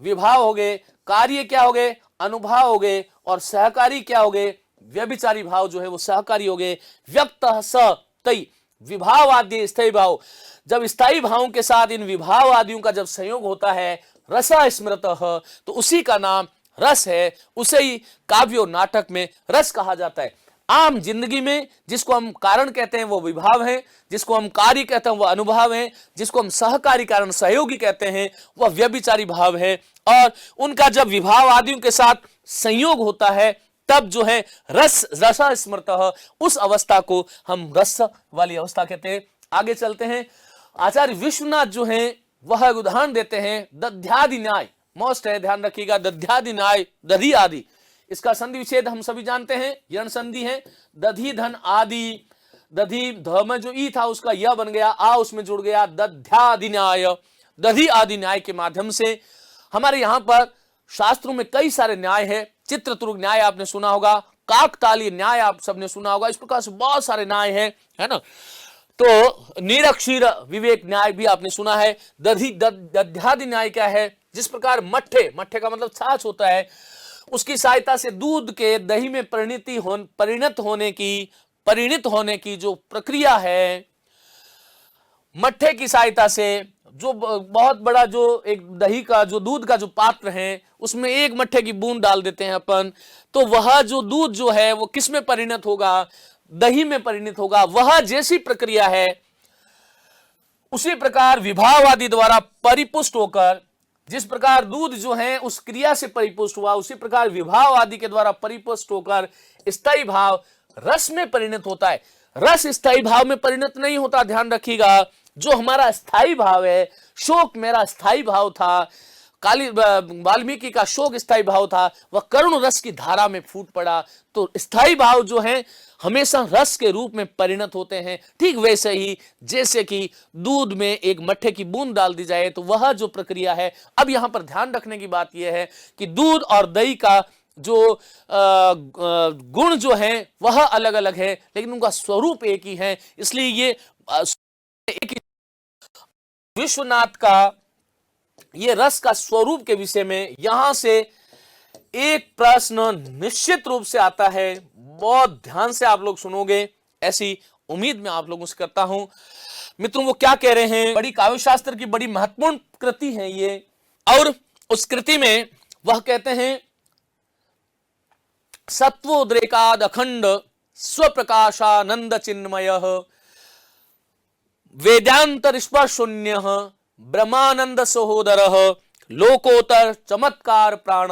विभाव हो गए, कार्य क्या हो गए, अनुभाव हो गए, और सहकारी क्या हो गए, व्यभिचारी भाव जो है वो सहकारी हो गए। व्यक्तः स तै विभाव आदि स्थायी भाव, जब स्थायी भावों के साथ इन विभाव आदियों का जब संयोग होता है, रसा स्मृतः, तो उसी का नाम रस है। उसे ही काव्य और नाटक में रस कहा जाता है। आम जिंदगी में जिसको हम कारण कहते हैं वो विभाव है, जिसको हम कार्य कहते हैं वो अनुभाव है, जिसको हम सहकारी कारण सहयोगी कहते हैं वह व्यभिचारी भाव है। और उनका जब विभाव आदियों के साथ संयोग होता है तब जो है रसा स्मृतः, उस अवस्था को हम रस वाली अवस्था कहते हैं। आगे चलते हैं। आचार्य विश्वनाथ जो है वह उदाहरण देते हैं दध्यादि न्याय, मोस्ट है, ध्यान रखिएगा। दध्यादि न्याय, दधि आदि, इसका संधि विच्छेद हम सभी जानते हैं, यण संधि है। दधि धन आदि, दधि ध में जो ई था उसका यह बन गया, आ उसमें जुड़ गया, दध्यादि न्याय। दधि आदि न्याय के माध्यम से हमारे यहाँ पर शास्त्रों में कई सारे न्याय है। चित्रतुर्ग न्याय आपने सुना होगा, काकतालीय न्याय आप सबने सुना होगा। इस प्रकार से बहुत सारे न्याय है ना। तो निरक्षीर विवेक न्याय भी आपने सुना है। दध्यादि न्याय क्या है, जिस प्रकार मट्ठे, मट्ठे का मतलब छाछ होता है, उसकी सहायता से दूध के दही में परिणत होने की जो प्रक्रिया है, मट्ठे की सहायता से जो बहुत बड़ा जो एक दही का जो दूध का जो पात्र है उसमें एक मट्ठे की बूंद डाल देते हैं अपन, तो वह जो दूध जो है वो किस में परिणत होगा, दही में परिणत होगा। वह जैसी प्रक्रिया है उसी प्रकार विभाव आदि द्वारा परिपुष्ट होकर, जिस प्रकार दूध जो है उस क्रिया से परिपुष्ट हुआ, उसी प्रकार विभाव आदि के द्वारा परिपुष्ट होकर स्थायी भाव रस में परिणत होता है। रस स्थायी भाव में परिणत नहीं होता, ध्यान रखिएगा। जो हमारा स्थायी भाव है, शोक मेरा स्थायी भाव था, वाल्मीकि का शोक स्थायी भाव था, वह करुण रस की धारा में फूट पड़ा। तो स्थायी भाव जो है हमेशा रस के रूप में परिणत होते हैं। ठीक वैसे ही जैसे कि दूध में एक मट्ठे की बूंद डाल दी जाए तो वह जो प्रक्रिया है। अब यहां पर ध्यान रखने की बात यह है कि दूध और दही का जो गुण जो हैं वह अलग अलग है, लेकिन उनका स्वरूप एक ही है। इसलिए ये एक विश्वनाथ का ये रस का स्वरूप के विषय में यहां से एक प्रश्न निश्चित रूप से आता है। बहुत ध्यान से आप लोग सुनोगे, ऐसी उम्मीद मैं आप लोगों से करता हूं। मित्रों, वो क्या कह रहे हैं, बड़ी काव्य शास्त्र की बड़ी महत्वपूर्ण कृति है ये, और उस कृति में वह कहते हैं सत्वोद्रेकाद अखंड स्वप्रकाशानंद चिन्मय वेदांतर स्पर्शून्य ब्रह्मानंद सहोदर लोकोतर चमत्कार प्राण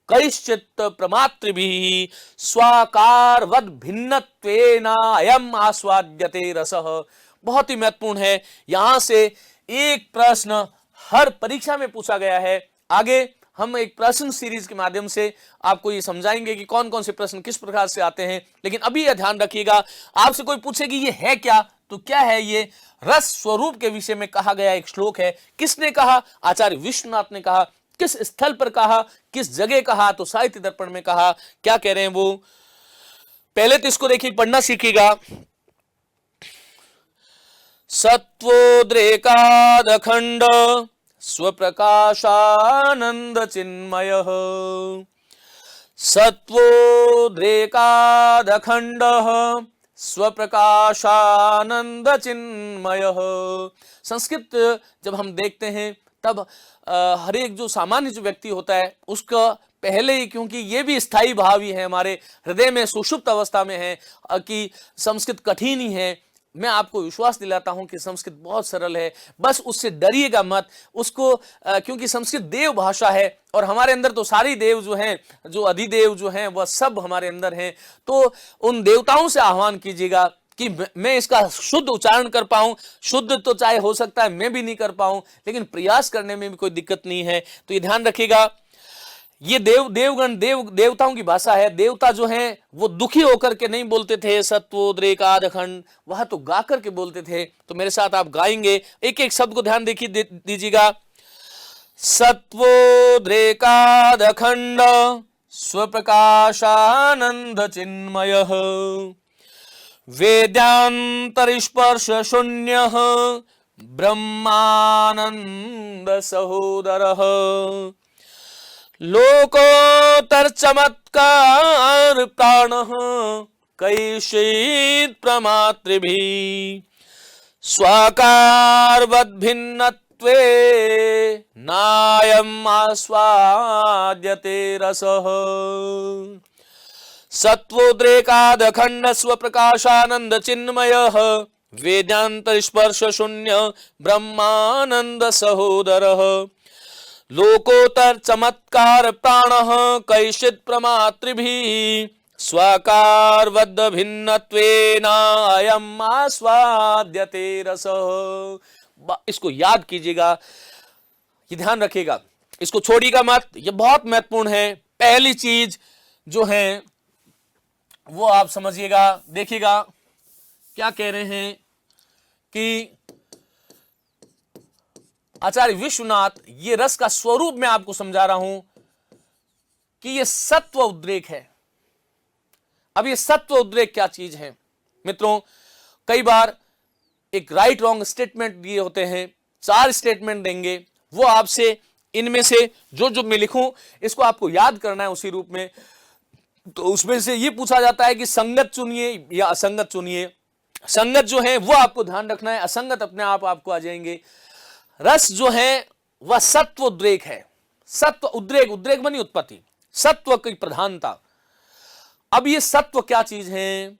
कैश्चित प्रमातृभिः स्वाकारवद भिन्नत्वेन अयम आस्वाद्यते रसः। बहुत ही महत्वपूर्ण है। यहां से एक प्रश्न हर परीक्षा में पूछा गया है। आगे हम एक प्रश्न सीरीज के माध्यम से आपको ये समझाएंगे कि कौन कौन से प्रश्न किस प्रकार से आते हैं। लेकिन अभी यह ध्यान रखिएगा, आपसे कोई पूछे कि ये है क्या, तो क्या है ये, रस स्वरूप के विषय में कहा गया एक श्लोक है। किसने कहा? आचार्य विश्वनाथ ने कहा। किस स्थल पर कहा, किस जगह कहा? तो साहित्य दर्पण में कहा। क्या कह रहे हैं वो, पहले तो इसको देखिए, पढ़ना सीखिएगा। सत्वोद्रेकादखंड स्वप्रकाशानंद चिन्मय सत्वोद्रेकादखंड स्वप्रकाशानंद चिन्मय। संस्कृत जब हम देखते हैं तब हर एक जो सामान्य जो व्यक्ति होता है उसका पहले ही, क्योंकि ये भी स्थायी भाव ही है, हमारे हृदय में सुषुप्त अवस्था में है कि संस्कृत कठिन ही है। मैं आपको विश्वास दिलाता हूं कि संस्कृत बहुत सरल है, बस उससे डरिएगा मत उसको, क्योंकि संस्कृत देव भाषा है और हमारे अंदर तो सारी देव जो हैं, जो अधिदेव जो हैं, वह सब हमारे अंदर हैं। तो उन देवताओं से आह्वान कीजिएगा कि मैं इसका शुद्ध उच्चारण कर पाऊं। शुद्ध तो चाहे हो सकता है मैं भी नहीं कर पाऊं, लेकिन प्रयास करने में भी कोई दिक्कत नहीं है। तो ये ध्यान रखिएगा, ये देवगण देवताओं की भाषा है। देवता जो हैं वो दुखी होकर के नहीं बोलते थे सत्वोद्रेकादखंड, वह तो गा करके बोलते थे। तो मेरे साथ आप गाएंगे, एक एक शब्द को ध्यान देखिए दीजिएगा। सत्वोद्रेकादखंड स्वप्रकाशानंद चिन्मय वेदांतरिस्पर्श शून्य ब्रह्मानंद सहोदरः लोकोत्तर चमत्कार प्राणः कैश्चित् प्रमातृभिः स्वाकारवद्भिन्नत्वे नायम् आस्वाद्यते रसः सत्वोद्रेकादखंड स्वप्रकाशानंद चिन्मयः वेदांतर स्पर्श शून्य ब्रह्मानंद सहोदरः लोकोत्तर चमत्कार प्राणः कैश्चित् प्रमातृभिः स्वाकारवद् भिन्नत्वेन अयम् आस्वाद्यते रसः। इसको याद कीजिएगा, ये ध्यान रखिएगा, इसको छोड़िएगा मत, ये बहुत महत्वपूर्ण है। पहली चीज जो है वो आप समझिएगा, देखिएगा क्या कह रहे हैं कि आचार्य विश्वनाथ ये रस का स्वरूप मैं आपको समझा रहा हूं कि ये सत्व उद्रेक है। अब ये सत्व उद्रेक क्या चीज है मित्रों? कई बार एक राइट रॉन्ग स्टेटमेंट दिए होते हैं, 4 स्टेटमेंट देंगे, वो आपसे इनमें से जो जो मैं लिखूं इसको आपको याद करना है उसी रूप में। तो उसमें से ये पूछा जाता है कि संगत चुनिए या असंगत चुनिए। संगत जो है वो आपको ध्यान रखना है, असंगत अपने आप आपको आ जाएंगे। रस जो है वह सत्व उद्रेक है। सत्व उद्रेक, उद्रेक बनी उत्पत्ति, सत्व की प्रधानता। अब ये सत्व क्या चीज है?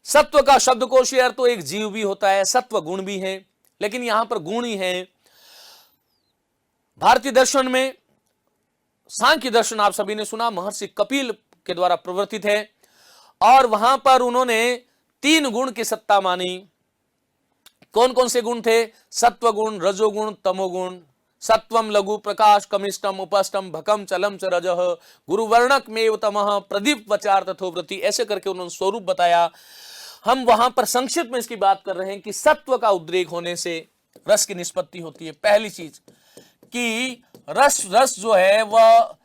सत्व का शब्दकोश अर्थ तो एक जीव भी होता है, सत्व गुण भी है, लेकिन यहां पर गुण ही है। भारतीय दर्शन में सांख्य दर्शन आप सभी ने सुना, महर्षि कपिल के द्वारा प्रवर्तित है, और वहां पर उन्होंने 3 गुण की सत्ता मानी। कौन कौन से गुण थे? सत्व गुण, रजोगुण, तमोगुण। सत्वम लघु प्रकाश कमिष्टम उपष्टम भकम चलम च रजः गुरुवर्णक में तमः प्रदीप वचार तथोव्रति, ऐसे करके उन्होंने स्वरूप बताया। हम वहां पर संक्षिप्त में इसकी बात कर रहे हैं कि सत्व का उद्रेक होने से रस की निष्पत्ति होती है। पहली चीज कि रस जो है वह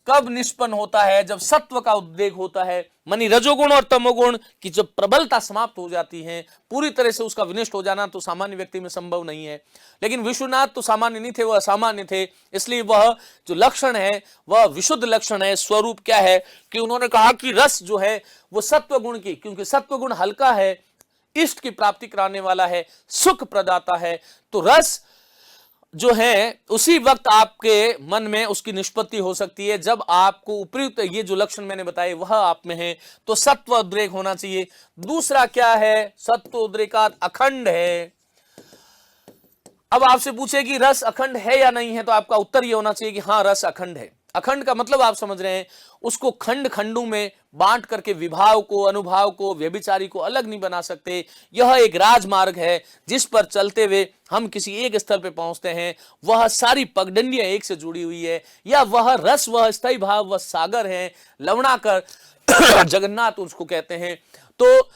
कब निष्पन्न होता है? जब सत्व का उद्रेक होता है, मानी रजोगुण और तमोगुण की जब प्रबलता समाप्त हो जाती है, पूरी तरह से उसका विनष्ट हो जाना तो सामान्य व्यक्ति में संभव नहीं है। लेकिन विश्वनाथ तो सामान्य नहीं थे, वह असामान्य थे, इसलिए वह जो लक्षण है वह विशुद्ध लक्षण है। स्वरूप क्या है कि उन्होंने कहा कि रस जो है वो सत्व गुण की, क्योंकि सत्व गुण हल्का है, इष्ट की प्राप्ति कराने वाला है, सुख प्रदाता है, तो रस जो है उसी वक्त आपके मन में उसकी निष्पत्ति हो सकती है जब आपको उपयुक्त ये जो लक्षण मैंने बताए वह आप में है, तो सत्व उद्रेक होना चाहिए। दूसरा क्या है? सत्व उद्रेकात अखंड है। अब आपसे पूछे कि रस अखंड है या नहीं है, तो आपका उत्तर यह होना चाहिए कि हाँ, रस अखंड है। अखंड का मतलब आप समझ रहे हैं, उसको खंड खंडों में बांट करके विभाव को, अनुभाव को, व्यभिचारी को अलग नहीं बना सकते। यह एक राजमार्ग है जिस पर चलते हुए हम किसी एक स्थल पे पहुंचते हैं। वह सारी पगडंडियां एक से जुड़ी हुई है, या वह रस, वह स्थायी भाव, वह सागर है, लवणाकर जगन्नाथ उसको कहते हैं। तो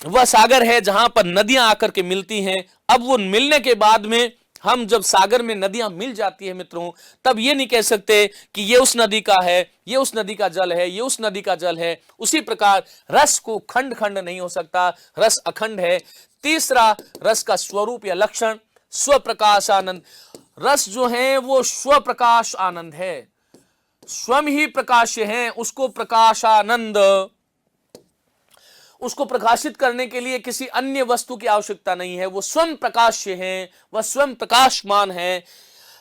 वह सागर है जहां पर नदियां आकर के मिलती हैं। अब वो मिलने के बाद में हम जब सागर में नदियां मिल जाती है मित्रों, तब ये नहीं कह सकते कि ये उस नदी का है, ये उस नदी का जल है, ये उस नदी का जल है। उसी प्रकार रस को खंड खंड नहीं हो सकता, रस अखंड है। तीसरा रस का स्वरूप या लक्षण स्वप्रकाश आनंद। रस जो है वो स्वप्रकाश आनंद है, स्वयं ही प्रकाश्य है, उसको प्रकाश आनंद, उसको प्रकाशित करने के लिए किसी अन्य वस्तु की आवश्यकता नहीं है। वो स्वयं प्रकाश्य है, वह स्वयं प्रकाशमान है,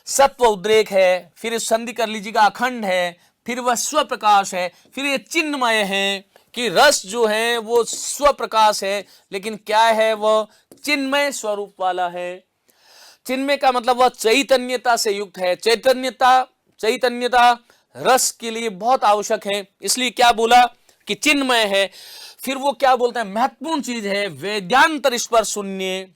सत्व उद्रेक है, फिर संधि कर लीजिएगा अखंड है, फिर वह स्वप्रकाश है, फिर ये चिन्मय है कि रस जो है वो स्वप्रकाश है, लेकिन क्या है? वह चिन्मय स्वरूप वाला है। चिन्मय का मतलब वह चैतन्यता से युक्त है। चैतन्यता रस के लिए बहुत आवश्यक है, इसलिए क्या बोला कि चिन्मय है। फिर वो क्या बोलते हैं? महत्वपूर्ण चीज है वेद्यांतर स्पर्श शून्य।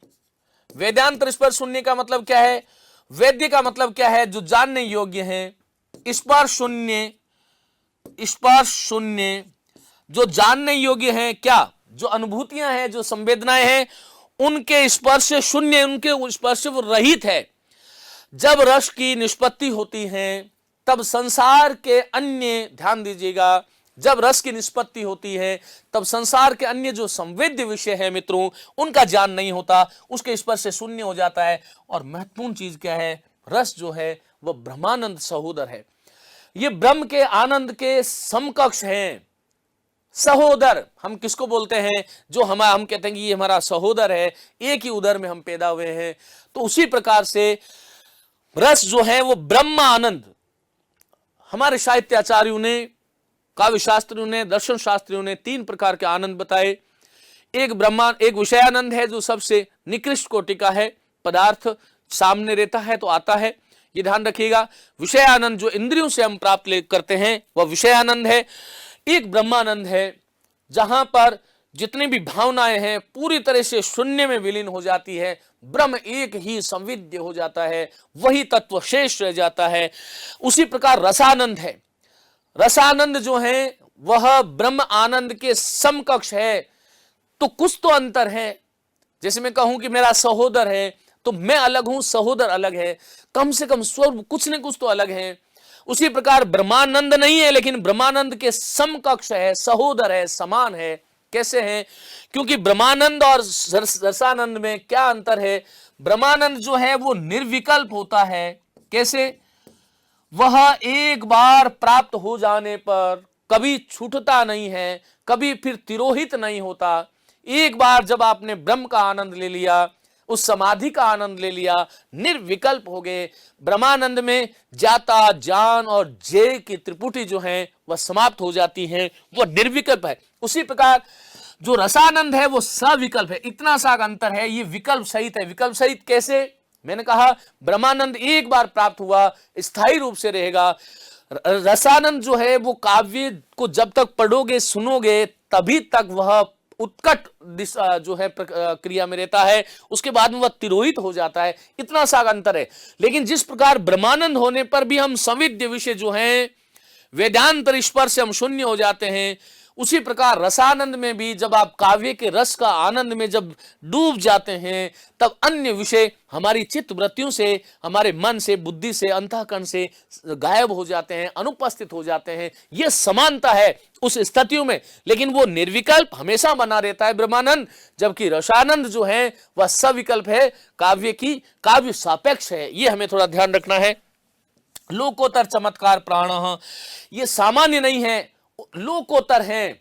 वेद्यांतर स्पर्श शून्य का मतलब क्या है? वेद्य का मतलब क्या है? जो जानने योग्य है। स्पर्श शून्य, स्पर्श शून्य, जो जानने योग्य है, क्या? जो अनुभूतियां हैं, जो संवेदनाएं हैं, उनके स्पर्श से शून्य, उनके स्पर्श से वो रहित है। जब रस की निष्पत्ति होती है तब संसार के अन्य, ध्यान दीजिएगा, जब रस की निष्पत्ति होती है तब संसार के अन्य जो संवेद्य विषय है मित्रों, उनका ज्ञान नहीं होता, उसके स्पर्श से शून्य हो जाता है। और महत्वपूर्ण चीज क्या है? रस जो है वह ब्रह्मानंद सहोदर है। ये ब्रह्म के आनंद के समकक्ष हैं। सहोदर हम किसको बोलते हैं? जो हम कहते हैं कि ये हमारा सहोदर है, एक ही उदर में हम पैदा हुए हैं। तो उसी प्रकार से रस जो है वो ब्रह्म आनंद। हमारे साहित्याचार्यों ने, काव्य शास्त्रियों ने, दर्शन शास्त्रियों ने तीन प्रकार के आनंद बताए। एक विषयानंद है जो सबसे निकृष्ट कोटि का है, पदार्थ सामने रहता है तो आता है, ये ध्यान रखिएगा। विषयानंद जो इंद्रियों से हम प्राप्त करते हैं वह विषयानंद है। एक ब्रह्मानंद है जहां पर जितनी भी भावनाएं हैं पूरी तरह से शून्य में विलीन हो जाती है, ब्रह्म एक ही संविद्य हो जाता है, वही तत्व शेष रह जाता है। उसी प्रकार रसानंद है। रसानंद जो है वह ब्रह्म आनंद के समकक्ष है। तो कुछ तो अंतर है। जैसे मैं कहूं कि मेरा सहोदर है, तो मैं अलग हूं, सहोदर अलग है, कम से कम स्वरूप कुछ न कुछ तो अलग है। उसी प्रकार ब्रह्मानंद नहीं है, लेकिन ब्रह्मानंद के समकक्ष है, सहोदर है, समान है। कैसे है? क्योंकि ब्रह्मानंद और रसानंद में क्या अंतर है? ब्रह्मानंद जो है वो निर्विकल्प होता है। कैसे? वह एक बार प्राप्त हो जाने पर कभी छूटता नहीं है, कभी फिर तिरोहित नहीं होता। एक बार जब आपने ब्रह्म का आनंद ले लिया, उस समाधि का आनंद ले लिया, निर्विकल्प हो गए। ब्रह्मानंद में जाता, जान और जय की त्रिपुटी जो है वह समाप्त हो जाती है, वह निर्विकल्प है। उसी प्रकार जो रसानंद है वो सविकल्प है। इतना सा अंतर है, ये विकल्प सहित है। विकल्प सहित कैसे? मैंने कहा ब्रह्मानंद एक बार प्राप्त हुआ, स्थायी रूप से रहेगा। रसानंद जो है वो काव्य को जब तक पढ़ोगे, सुनोगे, तभी तक वह उत्कट जो है क्रिया में रहता है, उसके बाद में वह तिरोहित हो जाता है। इतना सा अंतर है। लेकिन जिस प्रकार ब्रह्मानंद होने पर भी हम संविद्य विषय जो हैं वेदांतर स्पर्श से हम शून्य हो जाते हैं, उसी प्रकार रसानंद में भी जब आप काव्य के रस का आनंद में जब डूब जाते हैं, तब अन्य विषय हमारी चित्त वृत्तियों से, हमारे मन से, बुद्धि से, अंतःकरण से गायब हो जाते हैं, अनुपस्थित हो जाते हैं। यह समानता है उस स्थितियों में, लेकिन वो निर्विकल्प हमेशा बना रहता है ब्रह्मानंद, जबकि रसानंद जो है वह सविकल्प है, काव्य सापेक्ष है। यह हमें थोड़ा ध्यान रखना है। लोकोत्तर चमत्कार प्राण, ये सामान्य नहीं है, लोकोत्तर है,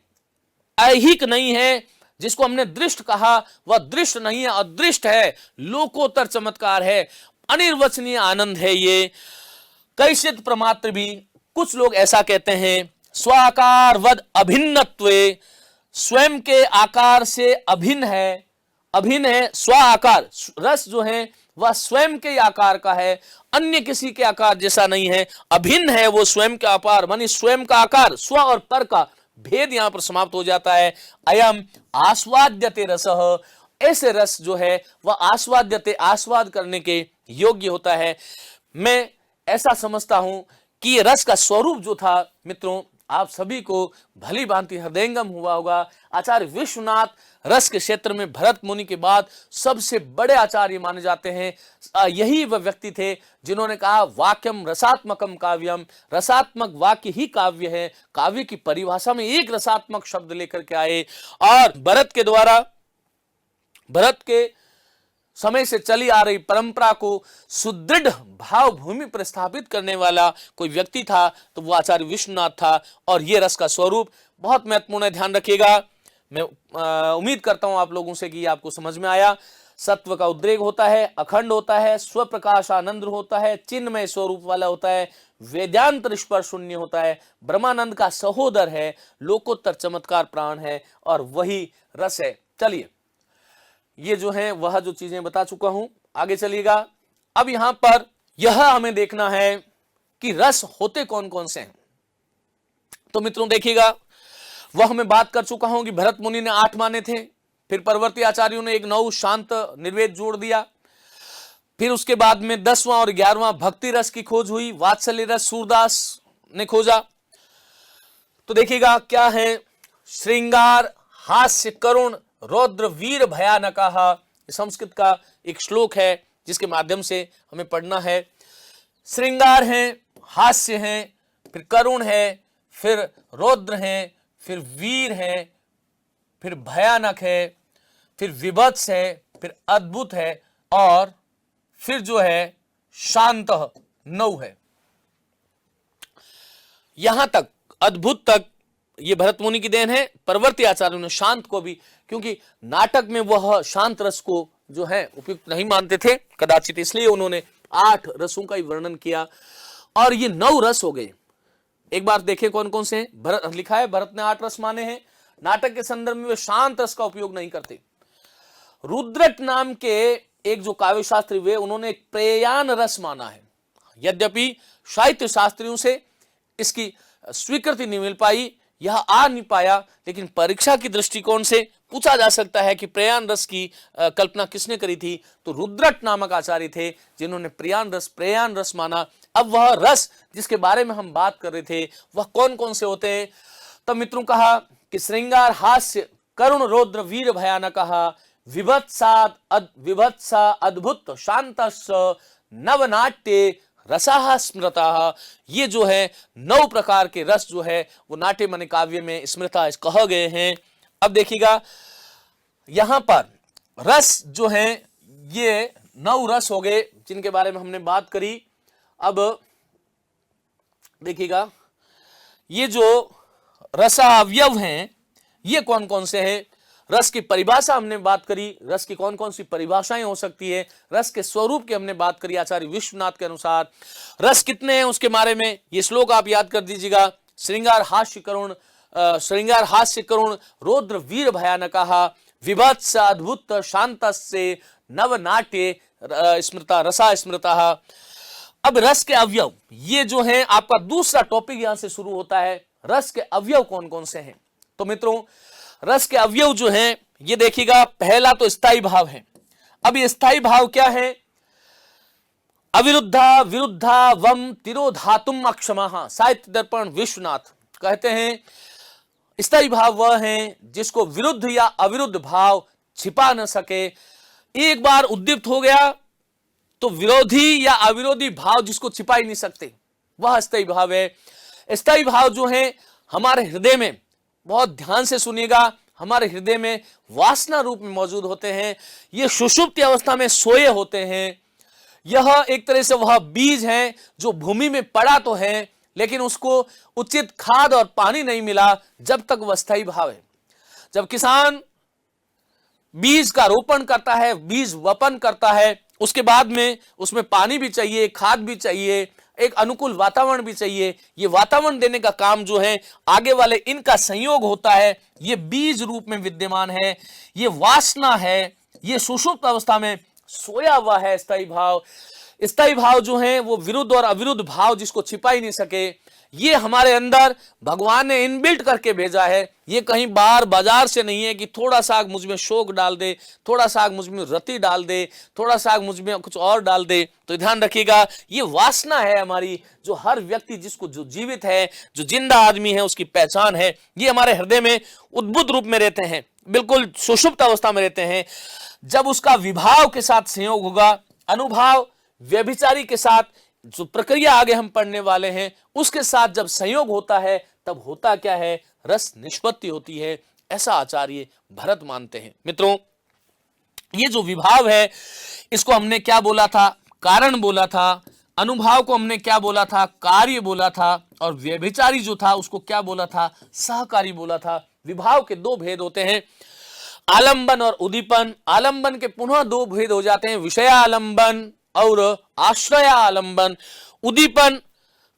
ऐहिक नहीं है। जिसको हमने दृष्ट कहा वह दृष्ट नहीं है, अदृष्ट है, लोकोत्तर चमत्कार है, अनिर्वचनीय आनंद है ये। कैसित प्रमात्र भी, कुछ लोग ऐसा कहते हैं, स्वाकार वद अभिन्नत्वे, स्वयं के आकार से अभिन्न है, स्व आकार, रस जो है वह स्वयं के आकार का है, अन्य किसी के आकार जैसा नहीं है, अभिन्न है वो स्वयं का आकार, मानी स्वयं का आकार, स्व और पर का भेद यहां पर समाप्त हो जाता है। अयम आस्वाद्यते रसः, ऐसे रस जो है वह आस्वाद्यते, आस्वाद करने के योग्य होता है। मैं ऐसा समझता हूं कि ये रस का स्वरूप जो था मित्रों, आप सभी को भली भांति हृदयंगम हुआ होगा। आचार्य विश्वनाथ रस के क्षेत्र में भरत मुनि के बाद सबसे बड़े आचार्य माने जाते हैं। यही वह व्यक्ति थे जिन्होंने कहा वाक्यम रसात्मकम काव्यम, रसात्मक वाक्य ही काव्य है। काव्य की परिभाषा में एक रसात्मक शब्द लेकर के आए, और भरत के द्वारा, भरत के समय से चली आ रही परंपरा को सुदृढ़ भाव भूमि पर स्थापित करने वाला कोई व्यक्ति था तो वो आचार्य विश्वनाथ था। और ये रस का स्वरूप बहुत महत्वपूर्ण है, ध्यान रखिएगा। मैं उम्मीद करता हूं आप लोगों से कि आपको समझ में आया। सत्व का उद्रेक होता है, अखंड होता है, स्वप्रकाश आनंद होता है, चिन्मय स्वरूप वाला होता है, वेदांत स्पर्श शून्य होता है, ब्रह्मानंद का सहोदर है, लोकोत्तर चमत्कार प्राण है, और वही रस है। चलिए, ये जो है वह जो चीजें बता चुका हूं, आगे चलिएगा। अब यहां पर यह हमें देखना है कि रस होते कौन कौन से हैं। तो मित्रों देखिएगा, वह मैं बात कर चुका हूं कि भरत मुनि ने 8 माने थे, फिर परवर्ती आचार्यों ने एक 9 शांत निर्वेद जोड़ दिया, फिर उसके बाद में 10वां और 11वां भक्ति रस की खोज हुई, वात्सल्य रस सूरदास ने खोजा। तो देखिएगा क्या है, श्रृंगार हास्य करुण रौद्र वीर भयानकः, संस्कृत का एक श्लोक है जिसके माध्यम से हमें पढ़ना है। श्रृंगार है, हास्य है, फिर करुण है, फिर रौद्र है, फिर वीर है, फिर भयानक है, फिर विभत्स है, फिर अद्भुत है, और फिर जो है शांत 9 है। यहां तक, अद्भुत तक ये भरत मुनि की देन है। परवर्ती आचार्यों ने शांत को भी, क्योंकि नाटक में वह शांत रस को जो है उपयुक्त नहीं मानते थे कदाचित, इसलिए उन्होंने 8 रसों का ही वर्णन किया, और ये 9 रस हो गए। एक बार देखें कौन कौन से हैं। भरत लिखा है भरत ने 8 रस माने हैं। नाटक के संदर्भ में वे शांत रस का उपयोग नहीं करते। रुद्रट नाम के एक जो काव्य शास्त्री वे, उन्होंने एक प्रेयान रस माना है। यद्यपि साहित्य शास्त्रियों से इसकी स्वीकृति नहीं मिल पाई, यह आ नहीं पाया, लेकिन परीक्षा की दृष्टिकोण से पूछा जा सकता है कि प्रयान रस की कल्पना किसने करी थी। तो रुद्रट नामक आचार्य थे जिन्होंने प्रयान रस माना। अब वह रस जिसके बारे में हम बात कर रहे थे वह कौन कौन से होते हैं। तब मित्रों कहा कि श्रृंगार हास्य करुण रौद्र वीर भयानकः, विभत्सा अद्भुत शांतस् नवनाट्य रसाः स्मृताः। ये जो है 9 प्रकार के रस जो है वो नाट्य माने काव्य में स्मृता कह गए हैं। अब देखिएगा, यहां पर रस जो है ये 9 रस हो गए जिनके बारे में हमने बात करी। अब देखिएगा, ये जो रसावयव हैं ये कौन कौन से हैं। रस की परिभाषा हमने बात करी, रस की कौन कौन सी परिभाषाएं हो सकती है। रस के स्वरूप की हमने बात करी आचार्य विश्वनाथ के अनुसार। रस कितने हैं उसके बारे में ये श्लोक आप याद कर दीजिएगा। श्रृंगार हास्य करुण रौद्र वीर भयानकः, विभत्स अद्भुत शांतस्य नवनाट्य स्मृता रसा स्मृतः। अब रस के अवयव ये जो है आपका दूसरा टॉपिक यहां से शुरू होता है। रस के अवयव कौन कौन से हैं। तो मित्रों, रस के अवयव जो हैं ये देखिएगा, पहला तो स्थायी भाव है। अब ये स्थायी भाव क्या है। अविरुद्धा विरुद्धा वम तिरोधातुम अक्षमः। साहित्य दर्पण विश्वनाथ कहते हैं स्थायी भाव वह है जिसको विरुद्ध या अविरुद्ध भाव छिपा न सके। एक बार उद्दीप्त हो गया तो विरोधी या अविरोधी भाव जिसको छिपा ही नहीं सकते, वह स्थायी भाव है। स्थायी भाव जो है हमारे हृदय में, बहुत ध्यान से सुनिएगा, हमारे हृदय में वासना रूप में मौजूद होते हैं। ये सुषुप्ति अवस्था में सोए होते हैं। यह एक तरह से वह बीज है जो भूमि में पड़ा तो है, लेकिन उसको उचित खाद और पानी नहीं मिला जब तक वह स्थायी भाव है। जब किसान बीज का रोपण करता है, बीज वपन करता है, उसके बाद में उसमें पानी भी चाहिए, खाद भी चाहिए, एक अनुकूल वातावरण भी चाहिए। ये वातावरण देने का काम जो है आगे वाले इनका संयोग होता है। ये बीज रूप में विद्यमान है, ये वासना है, ये सुषुप्त अवस्था में सोया हुआ है स्थायी भाव। स्थायी भाव जो है वो विरुद्ध और अविरुद्ध भाव जिसको छिपा ही नहीं सके, ये हमारे अंदर भगवान ने इनबिल्ट करके भेजा है। ये कहीं बाहर बाजार से नहीं है कि थोड़ा सा मुझ में शोक डाल दे, थोड़ा सा मुझ में रति डाल दे, थोड़ा सा मुझ में कुछ और डाल दे। तो ध्यान रखिएगा, ये वासना है हमारी, जो हर व्यक्ति जिसको जो जीवित है, जो जिंदा आदमी है, उसकी पहचान है। ये हमारे हृदय में उद्भुत रूप में रहते हैं, बिल्कुल सुषुप्त अवस्था में रहते हैं। जब उसका विभाव के साथ संयोग होगा, अनुभाव व्यभिचारी के साथ जो प्रक्रिया आगे हम पढ़ने वाले हैं उसके साथ जब संयोग होता है, तब होता क्या है, रस निष्पत्ति होती है। ऐसा आचार्य भरत मानते हैं। मित्रों, ये जो विभाव है इसको हमने क्या बोला था, कारण बोला था। अनुभाव को हमने क्या बोला था, कार्य बोला था। और व्यभिचारी जो था उसको क्या बोला था, सहकारी बोला था। विभाव के दो भेद होते हैं, आलंबन और उद्दीपन। आलंबन के पुनः दो भेद हो जाते हैं, विषयालंबन और आश्रय आलंबन। उद्दीपन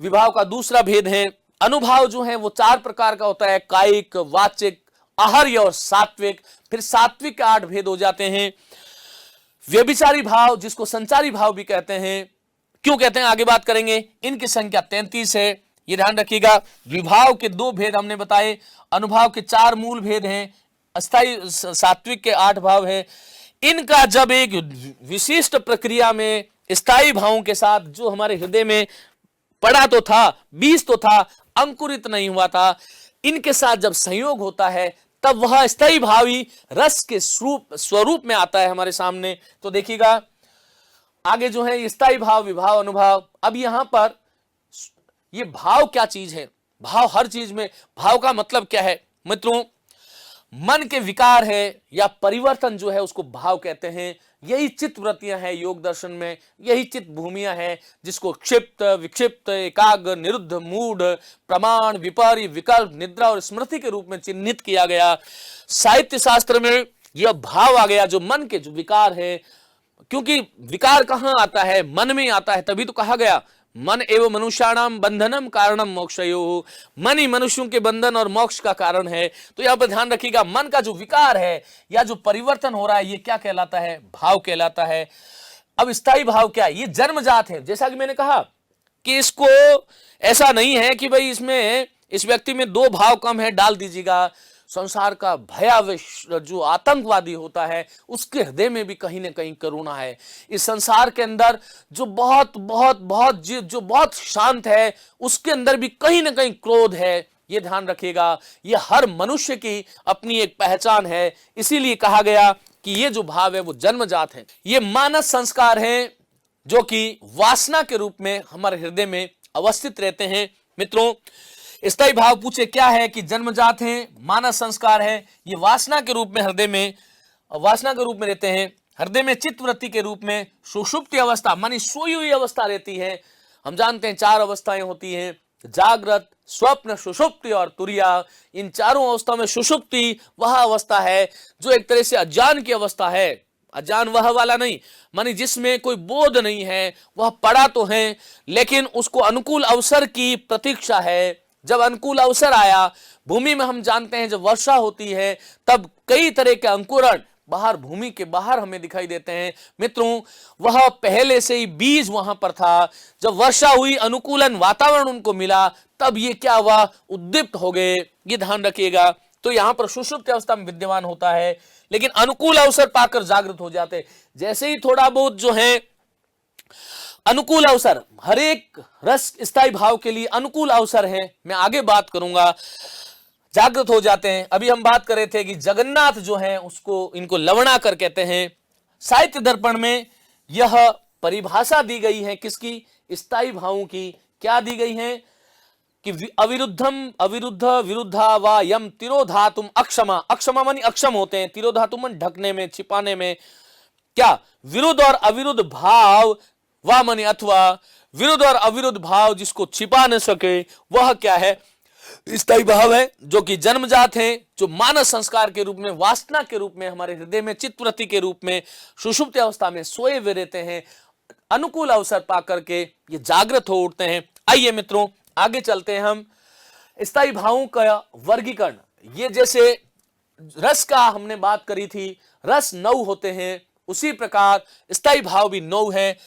विभाव का दूसरा भेद है। अनुभाव जो है वो चार प्रकार का होता है, कायिक, वाचिक, आहार्य और सात्विक। फिर सात्विक के 8 भेद हो जाते हैं। व्यभिचारी भाव जिसको संचारी भाव भी कहते हैं। क्यों कहते हैं आगे बात करेंगे। इनकी संख्या 33 है, ये ध्यान रखिएगा। विभाव के 2 भेद हमने बताए, अनुभाव के 4 मूल भेद हैं, अस्थाई सात्विक के 8 भाव है। इनका जब एक विशिष्ट प्रक्रिया में स्थायी भावों के साथ जो हमारे हृदय में पड़ा तो था, बीज तो था, अंकुरित नहीं हुआ था, इनके साथ जब संयोग होता है तब वह स्थायी भावी रस के स्वरूप में आता है हमारे सामने। तो देखिएगा आगे जो है स्थायी भाव, विभाव, अनुभाव। अब यहां पर ये भाव क्या चीज है, भाव हर चीज में, भाव का मतलब क्या है मित्रों, मन के विकार है या परिवर्तन जो है उसको भाव कहते हैं। यही चित्त वृत्तियां हैं योग दर्शन में, यही चित्त भूमियां हैं जिसको क्षिप्त, विक्षिप्त, एकाग्र, निरुद्ध, मूढ़, प्रमाण, विपर्य, विकल्प, निद्रा और स्मृति के रूप में चिन्हित किया गया। साहित्य शास्त्र में यह भाव आ गया जो मन के जो विकार है, क्योंकि विकार कहां आता है, मन में आता है। तभी तो कहा गया मन एवं मनुष्याणाम बंधनम कारणम मोक्षयो, मन ही मनुष्यों के बंधन और मोक्ष का कारण है। तो यहां पर ध्यान रखिएगा, मन का जो विकार है या जो परिवर्तन हो रहा है ये क्या कहलाता है, भाव कहलाता है। अब स्थायी भाव क्या है, ये जन्मजात है। जैसा कि मैंने कहा कि इसको ऐसा नहीं है कि भाई इसमें इस व्यक्ति में 2 भाव कम है डाल दीजिएगा। संसार का भयावह जो आतंकवादी होता है उसके हृदय में भी कहीं ना कहीं करुणा है। इस संसार के अंदर जो बहुत शांत है उसके अंदर भी कहीं ना कहीं क्रोध है। ये ध्यान रखिएगा, ये हर मनुष्य की अपनी एक पहचान है। इसीलिए कहा गया कि ये जो भाव है वो जन्मजात है। ये मानस संस्कार है जो कि वासना के रूप में हमारे हृदय में अवस्थित रहते हैं। मित्रों, स्थायी भाव पूछे क्या है कि जन्मजात हैं, मानस संस्कार है, ये वासना के रूप में रहते हैं। हृदय में चित्त वृत्ति के रूप में सुषुप्ति अवस्था मानी सोई हुई अवस्था रहती है। हम जानते हैं 4 अवस्थाएं होती हैं, जागृत, स्वप्न, सुषुप्ति और तुरिया। इन चारों अवस्थाओं में सुषुप्ति वह अवस्था है जो एक तरह से अज्ञान की अवस्था है। अज्ञान वह वाला नहीं, मानी जिसमें कोई बोध नहीं है, वह पड़ा तो है लेकिन उसको अनुकूल अवसर की प्रतीक्षा है। जब अनुकूल अवसर आया, भूमि में हम जानते हैं जब वर्षा होती है तब कई तरह के अंकुरण बाहर भूमि के बाहर हमें दिखाई देते हैं। मित्रों, वह पहले से ही बीज वहां पर था। जब वर्षा हुई, अनुकूलन वातावरण उनको मिला, तब ये क्या हुआ, उद्दीप्त हो गए। ये ध्यान रखिएगा। तो यहां पर सुषुप्त अवस्था में विद्यमान होता है लेकिन अनुकूल अवसर पाकर जागृत हो जाते। जैसे ही थोड़ा बहुत जो है अनुकूल अवसर, हर एक रस स्थायी भाव के लिए अनुकूल अवसर है, मैं आगे बात करूंगा। जागृत हो जाते हैं। अभी हम बात कर रहे थे कि जगन्नाथ जो है उसको इनको लवणाकर कहते हैं। साहित्य दर्पण में यह परिभाषा दी गई है किसकी? स्थायी भावों की। क्या दी गई है? कि अविरुद्धम अविरुद्ध विरुद्धा वा यम तिरोधातुम अक्षमा। अक्षमा मानी अक्षम होते हैं, तिरोधातुम मन ढकने में, छिपाने में। क्या? विरुद्ध और अविरुद्ध भाव वा मानी अथवा विरुद्ध और अविरुद्ध भाव जिसको छिपा न सके वह क्या है? स्थायी भाव है, जो कि जन्मजात हैं, जो मानस संस्कार के रूप में, वासना के रूप में हमारे हृदय में, चित्तवृत्ति के रूप में सुषुप्त अवस्था में सोए हुए रहते हैं। अनुकूल अवसर पा करके ये जागृत हो उठते हैं। आइए मित्रों आगे चलते हैं हम। स्थायी भावों का वर्गीकरण, ये जैसे रस का हमने बात करी थी, रस 9 होते हैं, उसी प्रकार स्थायी भाव भी 9 है।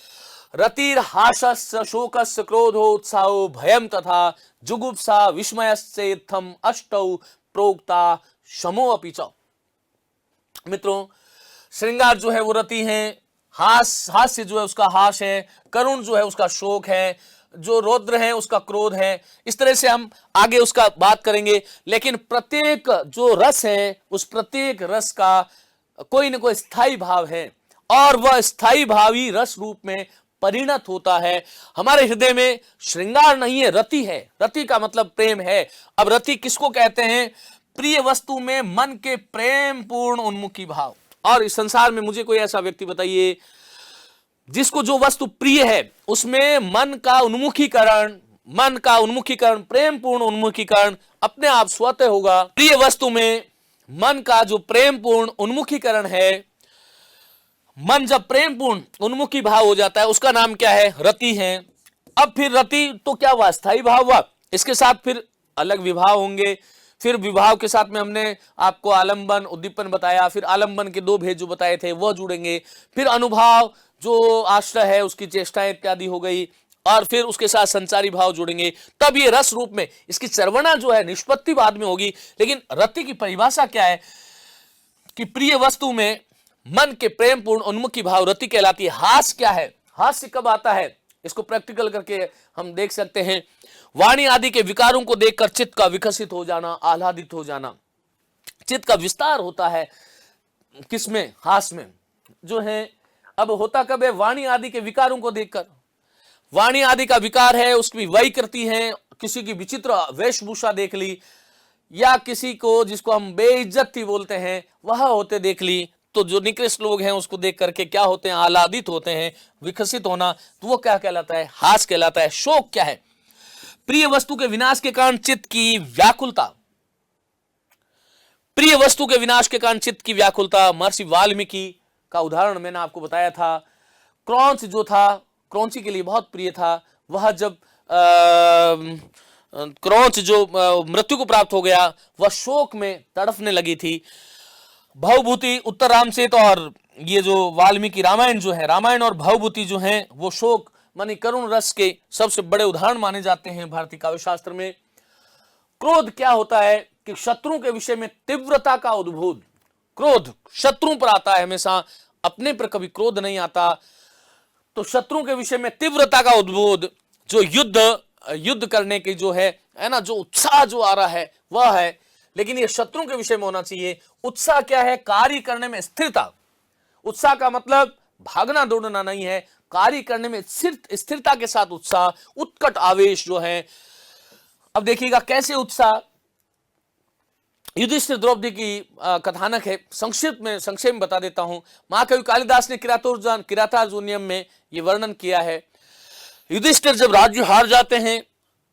रतिर हासस्य शोकस्य क्रोधो उत्साहो भयम तथा जुगुप्सा विस्मयस्य इत्थम अष्टौ प्रोक्ता शमो अपि च। मित्रों श्रृंगार जो है वो रति है, हास्य जो है उसका हास है, करुण जो है उसका शोक है, जो रौद्र है उसका क्रोध है। इस तरह से हम आगे उसका बात करेंगे। लेकिन प्रत्येक जो रस है उस प्रत्येक रस का कोई न कोई स्थायी भाव है और वह स्थायी भाव ही रस रूप में परिणत होता है। हमारे हृदय में श्रृंगार नहीं है, रति है। रति का मतलब प्रेम है। अब रति किसको कहते हैं? प्रिय वस्तु में मन के प्रेम पूर्ण उन्मुखी भाव। और इस संसार में मुझे कोई ऐसा व्यक्ति बताइए जिसको जो वस्तु प्रिय है उसमें मन का उन्मुखीकरण, प्रेम पूर्ण उन्मुखीकरण अपने आप स्वतः होगा। प्रिय वस्तु में मन का जो प्रेम पूर्ण उन्मुखीकरण है, मन जब प्रेम पूर्ण उन्मुखी भाव हो जाता है उसका नाम क्या है? रति है। अब फिर रति तो क्या हुआ? स्थायी भाव हुआ। इसके साथ फिर अलग विभाव होंगे। फिर विभाव के साथ में हमने आपको आलंबन उद्दीपन बताया, फिर आलंबन के 2 भेद जो बताए थे वह जुड़ेंगे, फिर अनुभाव जो आश्रय है उसकी चेष्टाएं इत्यादि हो गई, और फिर उसके साथ संचारी भाव जुड़ेंगे। तब ये रस रूप में इसकी चर्वणा जो है निष्पत्ति बाद में होगी। लेकिन रति की परिभाषा क्या है? कि प्रिय वस्तु में मन के प्रेम पूर्ण उन्मुखी भाव रति कहलाती है। हास्य क्या है? हास्य कब आता है? इसको प्रैक्टिकल करके हम देख सकते हैं। वाणी आदि के विकारों को देखकर चित्त का विकसित हो जाना, आह्लादित हो जाना, चित्त का विस्तार होता है। किसमें? हास्य में जो है। अब होता कब है? वाणी आदि के विकारों को देखकर। वाणी आदि का विकार है, उसकी वैकृति है, किसी की विचित्र वेशभूषा देख ली, या किसी को जिसको हम बेइज्जती बोलते हैं वह होते देख ली, तो जो निकृष्ट लोग हैं उसको देख करके क्या होते हैं? आह्लादित होते हैं, विकसित होना, तो वो क्या कहलाता है? हास कहलाता है। शोक क्या है? प्रिय वस्तु के विनाश के कारण चित्त की व्याकुलता। प्रिय वस्तु के विनाश के कारण चित्त की व्याकुलता। महर्षि वाल्मीकि का उदाहरण मैंने आपको बताया था। क्रौंच जो था, क्रौंची के लिए बहुत प्रिय था। वह जब क्रौंच जो मृत्यु को प्राप्त हो गया, वह शोक में तड़फने लगी थी। भवभूति उत्तर रामचरित और ये जो वाल्मीकि रामायण जो है, रामायण और भवभूति जो है वो शोक मानी करुण रस के सबसे बड़े उदाहरण माने जाते हैं भारतीय काव्य शास्त्र में। क्रोध क्या होता है? कि शत्रु के विषय में तीव्रता का उद्बोध। क्रोध शत्रु पर आता है हमेशा, अपने पर कभी क्रोध नहीं आता। तो शत्रु के विषय में तीव्रता का उद्बोध, जो युद्ध करने की जो है ना, जो उत्साह जो आ रहा है वह है। लेकिन ये शत्रु के विषय में होना चाहिए। उत्साह क्या है? कार्य करने में स्थिरता। उत्साह का मतलब भागना दौड़ना नहीं है, कार्य करने में स्थिरता के साथ उत्साह, उत्कट आवेश जो है। अब देखिएगा कैसे उत्साह। युधिष्ठिर द्रौपदी की कथानक है, संक्षेप में बता देता हूं। महाकवि कालिदास ने किरातार्जुनीयम में यह वर्णन किया है। युधिष्ठिर जब राज्य हार जाते हैं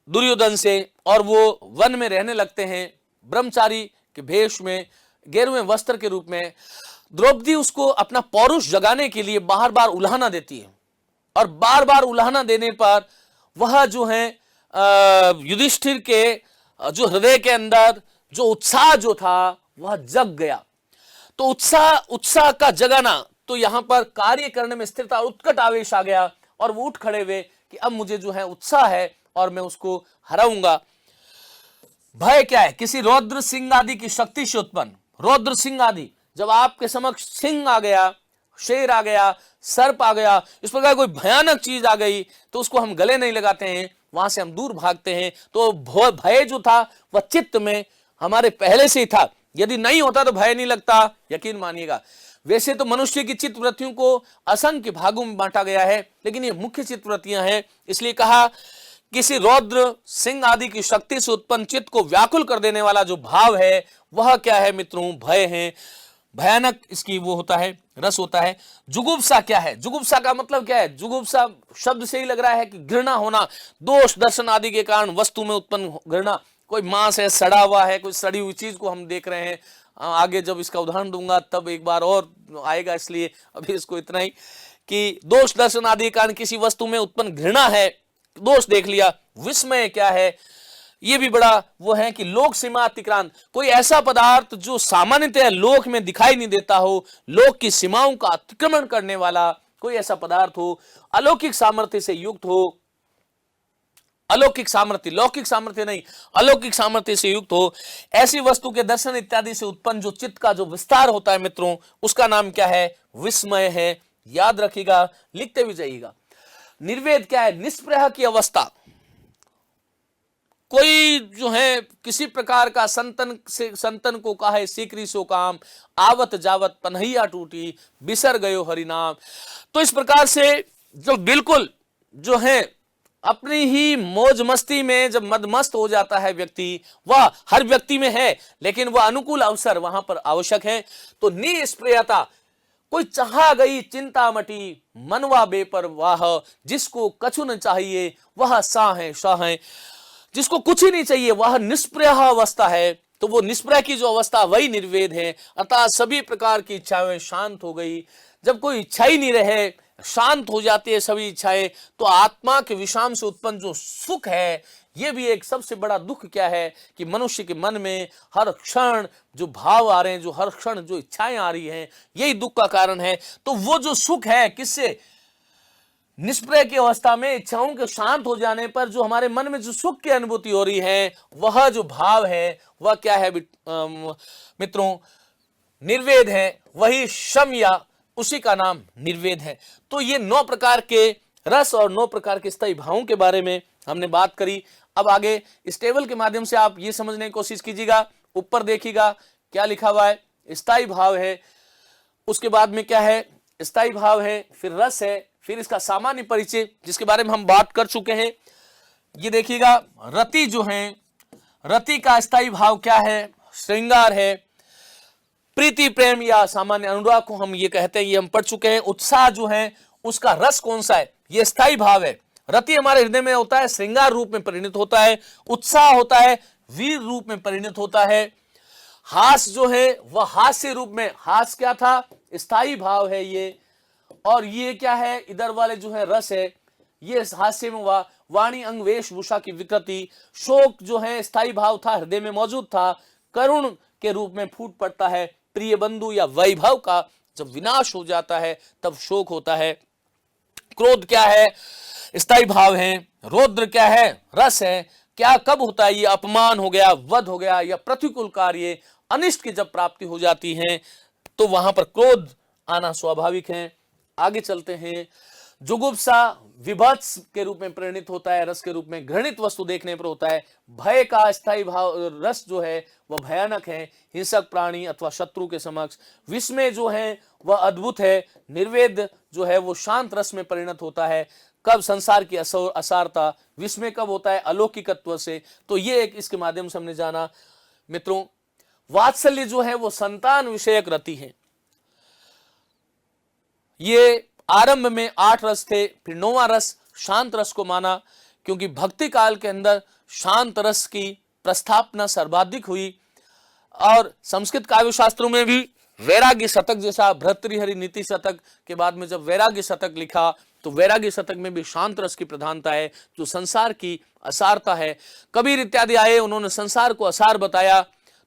दुर्योधन से और वो वन में रहने लगते हैं ब्रह्मचारी के भेष में, गेरुए वस्त्र के रूप में, द्रौपदी उसको अपना पौरुष जगाने के लिए बार बार उल्हाना देती है। और बार बार उल्हाना देने पर वह जो है युधिष्ठिर के जो हृदय के अंदर जो उत्साह जो था वह जग गया। तो उत्साह का जगाना, तो यहां पर कार्य करने में स्थिरता, उत्कट आवेश आ गया और वो उठ खड़े हुए कि अब मुझे जो है उत्साह है और मैं उसको हराऊंगा। भय क्या है? किसी रौद्र सिंह आदि की शक्ति से उत्पन्न। रौद्र सिंह आदि, जब आपके समक्ष सिंह आ गया, शेर आ गया, सर्प आ गया, इस प्रकार कोई भयानक चीज आ गई तो उसको हम गले नहीं लगाते हैं, वहां से हम दूर भागते हैं। तो भय जो था वह चित्त में हमारे पहले से ही था। यदि नहीं होता तो भय नहीं लगता, यकीन मानिएगा। वैसे तो मनुष्य की चित्त वृत्तियों को असंख्य भागों में बांटा गया है, लेकिन ये मुख्य चित्त वृत्तियां हैं। इसलिए कहा किसी रौद्र सिंह आदि की शक्ति से उत्पन्न चित्त को व्याकुल कर देने वाला जो भाव है वह क्या है मित्रों? भय है। भयानक इसकी वो होता है, रस होता है। जुगुप्सा क्या है? जुगुप्सा का मतलब क्या है? जुगुप्सा शब्द से ही लग रहा है कि घृणा होना, दोष दर्शन आदि के कारण वस्तु में उत्पन्न घृणा। कोई मांस है, सड़ा हुआ है, कोई सड़ी हुई चीज को हम देख रहे हैं, आगे जब इसका उदाहरण दूंगा तब एक बार और आएगा, इसलिए अभी इसको इतना ही कि दोष दर्शन आदि के कारण किसी वस्तु में उत्पन्न घृणा है, दोष देख लिया। विस्मय क्या है? ये भी बड़ा वो है कि लोक सीमा अतिक्रांत, कोई ऐसा पदार्थ जो सामान्यतः लोक में दिखाई नहीं देता हो, लोक की सीमाओं का अतिक्रमण करने वाला कोई ऐसा पदार्थ हो, अलौकिक सामर्थ्य से युक्त हो, अलौकिक सामर्थ्य, लौकिक सामर्थ्य नहीं, अलौकिक सामर्थ्य से युक्त हो, ऐसी वस्तु के दर्शन इत्यादि से उत्पन्न जो चित्त का जो विस्तार होता है मित्रों, उसका नाम क्या है? विस्मय है। याद रखिएगा, लिखते भी जाइएगा। निर्वेद क्या है? निष्प्रह की अवस्था। कोई जो है किसी प्रकार का संतन को कहा है सीकरी सो काम, आवत जावत पनहिया टूटी, बिसर गयो हरिनाम। तो इस प्रकार से जो बिल्कुल जो है अपनी ही मौज मस्ती में जब मदमस्त हो जाता है व्यक्ति, वह हर व्यक्ति में है, लेकिन वह अनुकूल अवसर वहां पर आवश्यक है। तो निष्प्रियता, कोई चाहा गई चिंता मटी, मनवा बेपरवाह, जिसको कछु न चाहिए वह सा है शाह है। जिसको कुछ ही नहीं चाहिए वह निष्प्रह अवस्था है। तो वो निष्प्रह की जो अवस्था वही निर्वेद है। अर्थात सभी प्रकार की इच्छाएं शांत हो गई। जब कोई इच्छा ही नहीं रहे, शांत हो जाती है सभी इच्छाएं, तो आत्मा के विषाम से उत्पन्न जो सुख है, यह भी एक सबसे बड़ा दुख क्या है कि मनुष्य के मन में हर क्षण जो भाव आ रहे हैं, जो हर क्षण जो इच्छाएं आ रही हैं, यही दुख का कारण है। तो वो जो सुख है किससे? निष्प्रह की अवस्था में इच्छाओं के शांत हो जाने पर जो हमारे मन में जो सुख की अनुभूति हो रही है, वह जो भाव है वह क्या है मित्रों? निर्वेद है। वही शम या उसी का नाम निर्वेद है। तो ये 9 प्रकार के रस और 9 प्रकार के स्थायी भावों के बारे में हमने बात करी। अब आगे इस टेबल के माध्यम से आप ये समझने की कोशिश कीजिएगा। ऊपर देखिएगा क्या लिखा हुआ है? स्थायी भाव है, उसके बाद में क्या है? स्थायी भाव है, फिर रस है, फिर इसका सामान्य परिचय जिसके बारे में हम बात कर चुके हैं। ये देखिएगा, रति जो है, रति का स्थायी भाव क्या है? श्रृंगार है। प्रीति प्रेम या सामान्य अनुराग को हम ये कहते हैं, ये हम पढ़ चुके हैं। उत्साह जो है उसका रस कौन सा है? ये स्थायी भाव है। रति हमारे हृदय में होता है, श्रृंगार रूप में परिणत होता है। उत्साह होता है, वीर रूप में परिणत होता है। हास जो है वह हास्य रूप में, हास क्या था? स्थायी भाव है ये। और ये क्या है? इधर वाले जो है रस है, ये हास्य में हुआ। वाणी अंग वेशभूषा की विकृति। शोक जो है स्थायी भाव था, हृदय में मौजूद था, करुण के रूप में फूट पड़ता है। प्रिय बंधु या वैभव का जब विनाश हो जाता है तब शोक होता है। क्रोध क्या है? स्थायी भाव है। रौद्र क्या है? रस है। क्या कब होता है? ये अपमान हो गया, वध हो गया, या प्रतिकूल कार्य अनिष्ट की जब प्राप्ति हो जाती है तो वहां पर क्रोध आना स्वाभाविक है। आगे चलते हैं। जुगुप्सा विभत्स के रूप में परिणित होता है, रस के रूप में घृणित वस्तु देखने पर होता है। भय का स्थायी भाव, रस जो है वह भयानक है, हिंसक प्राणी अथवा शत्रु के समक्ष। विस्मय जो है वह अद्भुत है। निर्वेद जो है वो शांत रस में परिणत होता है। कब? संसार की असारता। विस्मय कब होता है? अलौकिकत्व से। तो ये एक इसके माध्यम से हमने जाना। मित्रों, वात्सल्य जो है वो संतान विषयक रति है। ये आरंभ में 8 रस थे, फिर 9वां रस शांत रस को माना, क्योंकि भक्ति काल के अंदर शांत रस की प्रस्थापना सर्वाधिक हुई। और संस्कृत काव्य शास्त्रों में भी वैराग्य शतक जैसा, भर्तृहरि नीति शतक के बाद में जब वैराग्य शतक लिखा तो वैराग्य शतक में भी शांत रस की प्रधानता है, जो संसार की असारता है। कबीर इत्यादि आए, उन्होंने संसार को असार बताया,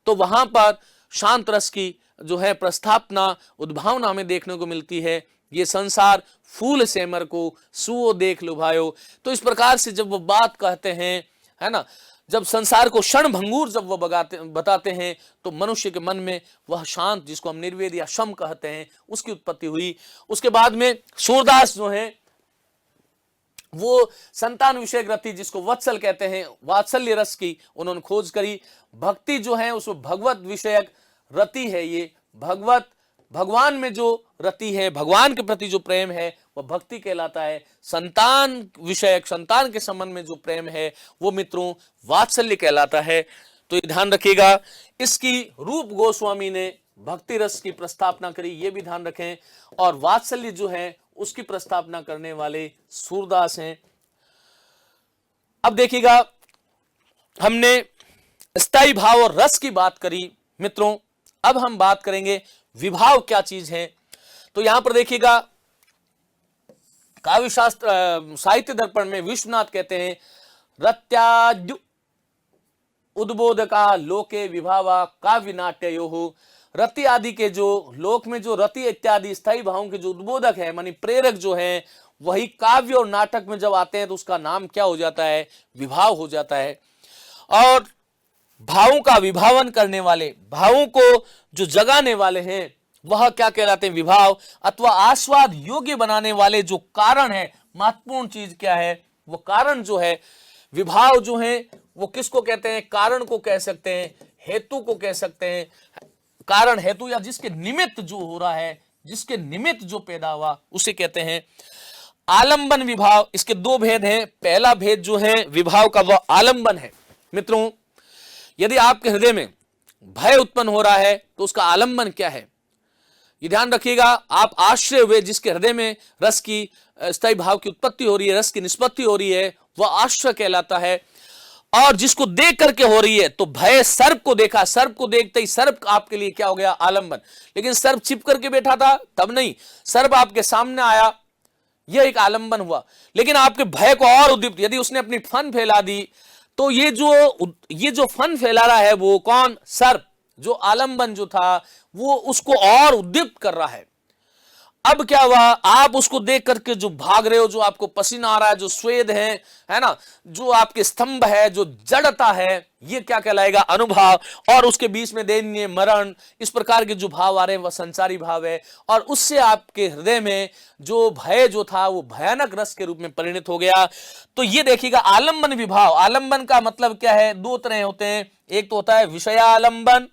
तो वहां पर शांत रस की जो है प्रस्थापना उद्भावना हमें देखने को मिलती है। ये संसार फूल सेमर को सुओ देख लुभायो। तो इस प्रकार से जब वो बात कहते हैं, है ना, जब संसार को क्षण भंगुर जब वो बताते हैं, तो मनुष्य के मन में वह शांत, जिसको हम निर्वेद या शम कहते हैं, उसकी उत्पत्ति हुई। उसके बाद में सूरदास जो है वो संतान विषयक रति जिसको वत्सल कहते हैं, वात्सल्य रस की उन्होंने खोज करी। भक्ति जो है उसमें भगवत विषयक रति है, ये भगवान में जो रति है, भगवान के प्रति जो प्रेम है वह भक्ति कहलाता है। संतान विषयक, संतान के संबंध में जो प्रेम है वो मित्रों वात्सल्य कहलाता है। तो ये ध्यान रखिएगा। इसकी रूप गोस्वामी ने भक्ति रस की प्रस्तावना करी, ये भी ध्यान रखें। और वात्सल्य जो है उसकी प्रस्तावना करने वाले सूरदास हैं। अब देखिएगा, हमने स्थायी भाव और रस की बात करी मित्रों, अब हम बात करेंगे विभाव क्या चीज है। तो यहां पर देखिएगा, काव्य शास्त्र साहित्य दर्पण में विश्वनाथ कहते हैं, रत्याद्यु उद्बोधका लोके विभावा काव्य नाट्ययोः। रति आदि के जो लोक में जो रति इत्यादि स्थायी भावों के जो उद्बोधक है, मानी प्रेरक जो है, वही काव्य और नाटक में जब आते हैं तो उसका नाम क्या हो जाता है? विभाव हो जाता है। और भावों का विभावन करने वाले, भावों को जो जगाने वाले हैं, वह क्या कहलाते हैं? विभाव। अथवा आस्वाद योग्य बनाने वाले जो कारण है, महत्वपूर्ण चीज क्या है? वो कारण जो है, विभाव जो है वो किसको कहते हैं? कारण को कह सकते हैं, हेतु को कह सकते हैं। कारण, हेतु, या जिसके निमित्त जो हो रहा है, जिसके निमित्त जो पैदा हुआ, उसे कहते हैं आलंबन विभाव। इसके दो भेद हैं। पहला भेद जो है विभाव का, वह आलंबन है। मित्रों, यदि आपके हृदय में भय उत्पन्न हो रहा है तो उसका आलंबन क्या है? ये ध्यान रखिएगा। आप आश्रय हुए, जिसके हृदय में रस की स्थायी भाव की उत्पत्ति हो रही है, रस की निष्पत्ति हो रही है, वह आश्रय कहलाता है। और जिसको देख करके हो रही है, तो भय, सर्प को देखा, सर्प को देखते ही सर्प आपके लिए क्या हो गया? आलंबन। लेकिन सर्प छिप करके बैठा था तब नहीं, सर्प आपके सामने आया, यह एक आलंबन हुआ। लेकिन आपके भय को और उद्दीप्त, यदि उसने अपनी फन फैला दी, तो ये जो फन फैला रहा है वो कौन? सर्प। जो आलंबन जो था वो उसको और उद्दीप्त कर रहा है। अब क्या हुआ? आप उसको देख करके जो भाग रहे हो, जो आपको पसीना आ रहा है, जो स्वेद है ना, जो आपके स्तंभ है, जो जड़ता है, ये क्या कहलाएगा? अनुभव। और उसके बीच में दैन्य, मरण, इस प्रकार के जो भाव आ रहे हैं वह संसारी भाव है। और उससे आपके हृदय में जो भय जो था वो भयानक रस के रूप में परिणत हो गया। तो ये देखिएगा, आलंबन विभाव। आलंबन का मतलब क्या है? दो तरह होते हैं। एक तो होता है विषयालंबन